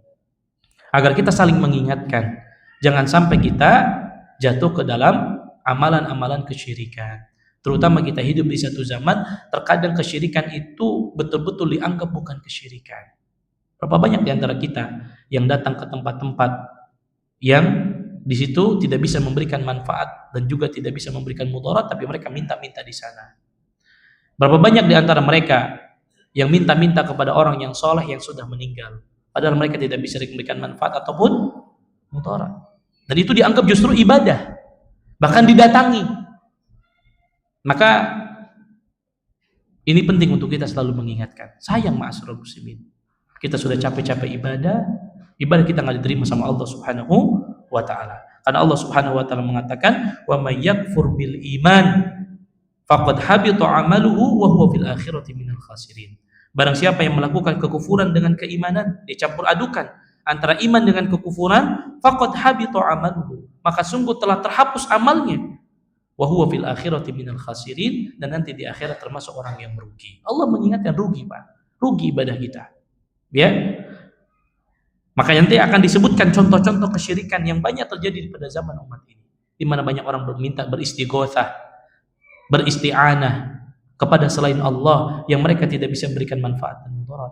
agar kita saling mengingatkan. Jangan sampai kita jatuh ke dalam amalan-amalan kesyirikan. Terutama kita hidup di satu zaman, terkadang kesyirikan itu betul-betul dianggap bukan kesyirikan. Berapa banyak di antara kita yang datang ke tempat-tempat yang di situ tidak bisa memberikan manfaat dan juga tidak bisa memberikan mudarat, tapi mereka minta-minta di sana. Berapa banyak di antara mereka yang minta-minta kepada orang yang soleh yang sudah meninggal, padahal mereka tidak bisa memberikan manfaat ataupun mudarat. Dan itu dianggap justru ibadah, bahkan didatangi. Maka ini penting untuk kita selalu mengingatkan. Sayang, ma'asyiral muslimin, kita sudah capek-capek ibadah kita nggak diterima sama Allah Subhanahu wa taala. Karena Allah Subhanahu wa taala mengatakan, "Wa may yakfur bil iman faqad habita 'amaluhu wa huwa fil akhirati minal khasirin." Barang siapa yang melakukan kekufuran dengan keimanan, dicampur adukan antara iman dengan kekufuran, faqad habita 'amaluhu, maka sungguh telah terhapus amalnya. Wa huwa fil akhirati minal khasirin, dan nanti di akhirat termasuk orang yang merugi. Allah mengingatkan rugi, Pak. Rugi ibadah kita. Ya. Maka nanti akan disebutkan contoh-contoh kesyirikan yang banyak terjadi pada zaman umat ini, di mana banyak orang berminta, beristighotsah, beristi'anah kepada selain Allah yang mereka tidak bisa memberikan manfaat dan mudarat.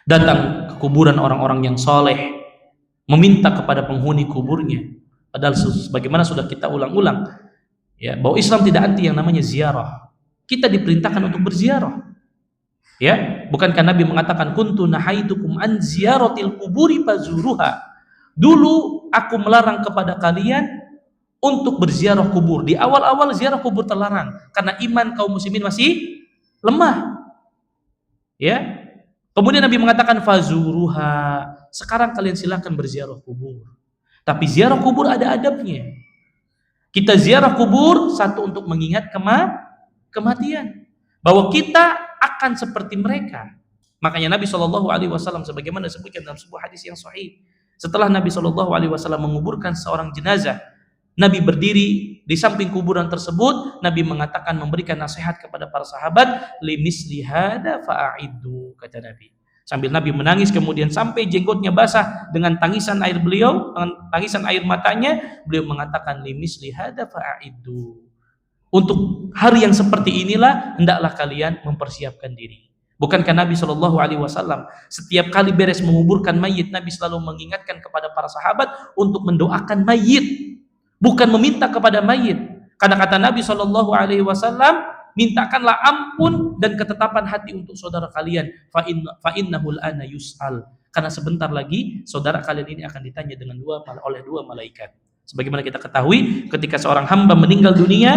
Datang ke kuburan orang-orang yang soleh, meminta kepada penghuni kuburnya. Padahal sebagaimana sudah kita ulang-ulang, ya, bahwa Islam tidak anti yang namanya ziarah. Kita diperintahkan untuk berziarah. Ya, bukankah Nabi mengatakan kuntu nahaitukum an ziyaratil kuburi fazuruha? Dulu aku melarang kepada kalian untuk berziarah kubur. Di awal-awal ziarah kubur terlarang karena iman kaum muslimin masih lemah. Ya. Kemudian Nabi mengatakan fazuruha. Sekarang kalian silakan berziarah kubur. Tapi ziarah kubur ada adabnya. Kita ziarah kubur satu untuk mengingat kematian, bahwa kita akan seperti mereka. Makanya Nabi SAW sebagaimana disebutkan dalam sebuah hadis yang sahih, setelah Nabi SAW menguburkan seorang jenazah, Nabi berdiri di samping kuburan tersebut. Nabi mengatakan, memberikan nasihat kepada para sahabat, limisli hada fa'iddu, kata Nabi. Sambil Nabi menangis, kemudian sampai jenggotnya basah dengan tangisan air beliau, dengan tangisan air matanya, beliau mengatakan, limisli hada fa'iddu. Untuk hari yang seperti inilah hendaklah kalian mempersiapkan diri. Bukankah Nabi SAW setiap kali beres menguburkan mayit, Nabi selalu mengingatkan kepada para sahabat untuk mendoakan mayit, bukan meminta kepada mayit. Karena kata Nabi SAW, mintakanlah ampun dan ketetapan hati untuk saudara kalian. Fa innahul ana yus'al. Karena sebentar lagi saudara kalian ini akan ditanya dengan oleh dua malaikat. Sebagaimana kita ketahui, ketika seorang hamba meninggal dunia,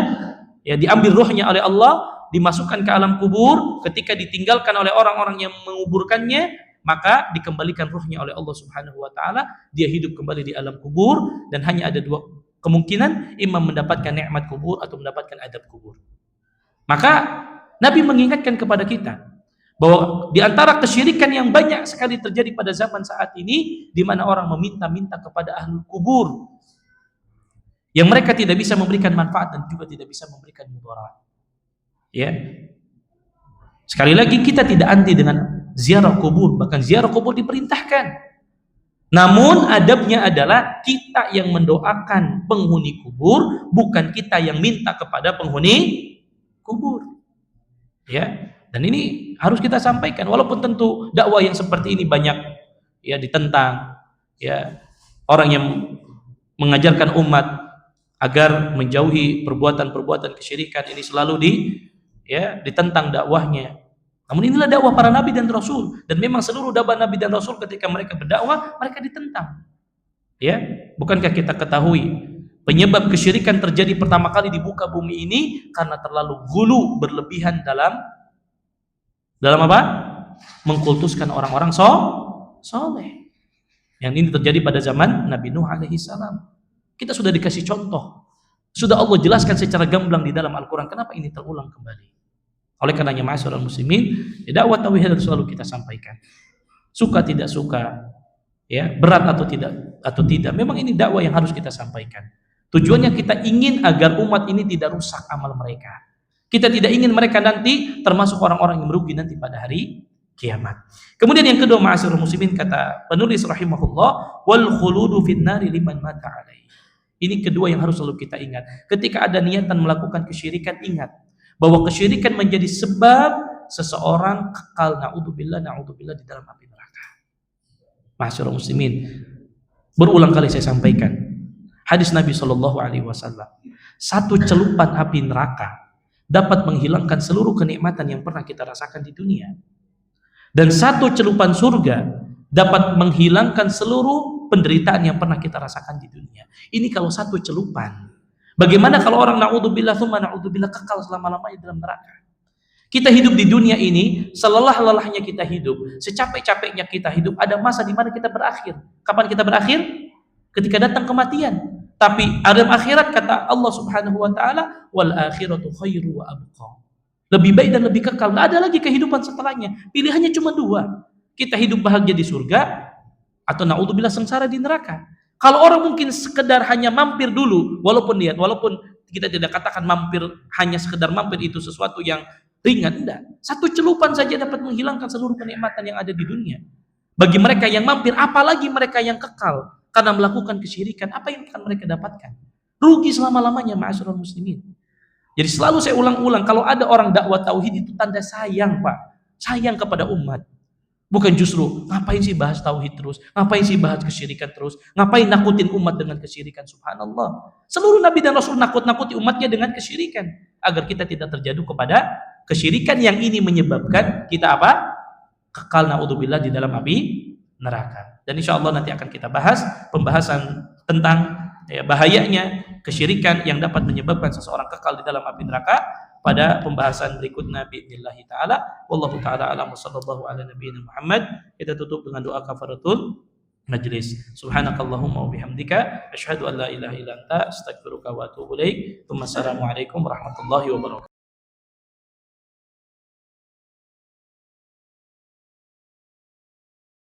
ya, diambil ruhnya oleh Allah, dimasukkan ke alam kubur. Ketika ditinggalkan oleh orang-orang yang menguburkannya, maka dikembalikan ruhnya oleh Allah Subhanahu wa taala. Dia hidup kembali di alam kubur, dan hanya ada kemungkinan imam mendapatkan nikmat kubur atau mendapatkan adab kubur. Maka Nabi mengingatkan kepada kita bahwa di antara kesyirikan yang banyak sekali terjadi pada zaman saat ini, di mana orang meminta-minta kepada ahli kubur yang mereka tidak bisa memberikan manfaat dan juga tidak bisa memberikan mudarat. Ya. Sekali lagi, kita tidak anti dengan ziarah kubur, bahkan ziarah kubur diperintahkan. Namun adabnya adalah kita yang mendoakan penghuni kubur, bukan kita yang minta kepada penghuni kubur. Ya. Dan ini harus kita sampaikan, walaupun tentu dakwah yang seperti ini banyak ya ditentang, ya, orang yang mengajarkan umat agar menjauhi perbuatan-perbuatan kesyirikan ini selalu ditentang dakwahnya. Namun inilah dakwah para nabi dan rasul, dan memang seluruh dakwah nabi dan rasul ketika mereka berdakwah mereka ditentang. Ya, bukankah kita ketahui penyebab kesyirikan terjadi pertama kali di muka bumi ini karena terlalu gulu berlebihan dalam apa? Mengkultuskan orang-orang soleh. Yang ini terjadi pada zaman Nabi Nuh alaihi salam. Kita sudah dikasih contoh. Sudah Allah jelaskan secara gamblang di dalam Al-Quran. Kenapa ini terulang kembali? Oleh karenanya ma'asyiral muslimin, dakwah tauhid harus selalu kita sampaikan. Suka tidak suka, ya, berat atau tidak, memang ini dakwah yang harus kita sampaikan. Tujuannya kita ingin agar umat ini tidak rusak amal mereka. Kita tidak ingin mereka nanti termasuk orang-orang yang merugi nanti pada hari kiamat. Kemudian yang kedua, ma'asyiral muslimin, kata penulis rahimahullah, wal khuludu finnari liman mata alaihi. Ini kedua yang harus selalu kita ingat. Ketika ada niatan melakukan kesyirikan, ingat bahwa kesyirikan menjadi sebab seseorang kekal naudzubillah di dalam api neraka. Ma'asyiral muslimin, berulang kali saya sampaikan hadis Nabi Shallallahu Alaihi Wasallam. Satu celupan api neraka dapat menghilangkan seluruh kenikmatan yang pernah kita rasakan di dunia, dan satu celupan surga dapat menghilangkan seluruh penderitaan yang pernah kita rasakan di dunia. Ini kalau satu celupan. Bagaimana kalau orang naudzubillah kekal selama-lamanya dalam neraka? Kita hidup di dunia ini, selelah-lelahnya kita hidup, secapek-capeknya kita hidup, ada masa di mana kita berakhir. Kapan kita berakhir? Ketika datang kematian. Tapi dalam akhirat kata Allah Subhanahu wa taala, wal akhiratu khairu wa abqa. Lebih baik dan lebih kekal. Enggak ada lagi kehidupan setelahnya. Pilihannya cuma dua. Kita hidup bahagia di surga atau naudzubillah sengsara di neraka. Kalau orang mungkin sekedar hanya mampir dulu, walaupun kita tidak katakan mampir, hanya sekedar mampir itu sesuatu yang ringan, enggak. Satu celupan saja dapat menghilangkan seluruh kenikmatan yang ada di dunia. Bagi mereka yang mampir, apalagi mereka yang kekal karena melakukan kesyirikan, apa yang akan mereka dapatkan? Rugi selama-lamanya, ma'asyiral muslimin. Jadi selalu saya ulang-ulang, kalau ada orang dakwah tauhid itu tanda sayang, Pak. Sayang kepada umat. Bukan justru ngapain sih bahas tauhid terus, ngapain sih bahas kesyirikan terus, ngapain nakutin umat dengan kesyirikan. Subhanallah. Seluruh nabi dan rasul nakut-nakuti umatnya dengan kesyirikan agar kita tidak terjatuh kepada kesyirikan yang ini menyebabkan kita apa? Kekal naudzubillah di dalam api neraka. Dan insya Allah nanti akan kita bahas pembahasan tentang bahayanya kesyirikan yang dapat menyebabkan seseorang kekal di dalam api neraka pada pembahasan berikutnya biidznillah taala. Wallahu taala a'lam, sallallahu ala nabiyina Muhammad. Kita tutup dengan doa kafaratul majlis. Subhanakallahumma wa bihamdika asyhadu an la ilaha illa anta astaghfiruka wa atubu ilaik. Assalamualaikum warahmatullahi wabarakatuh.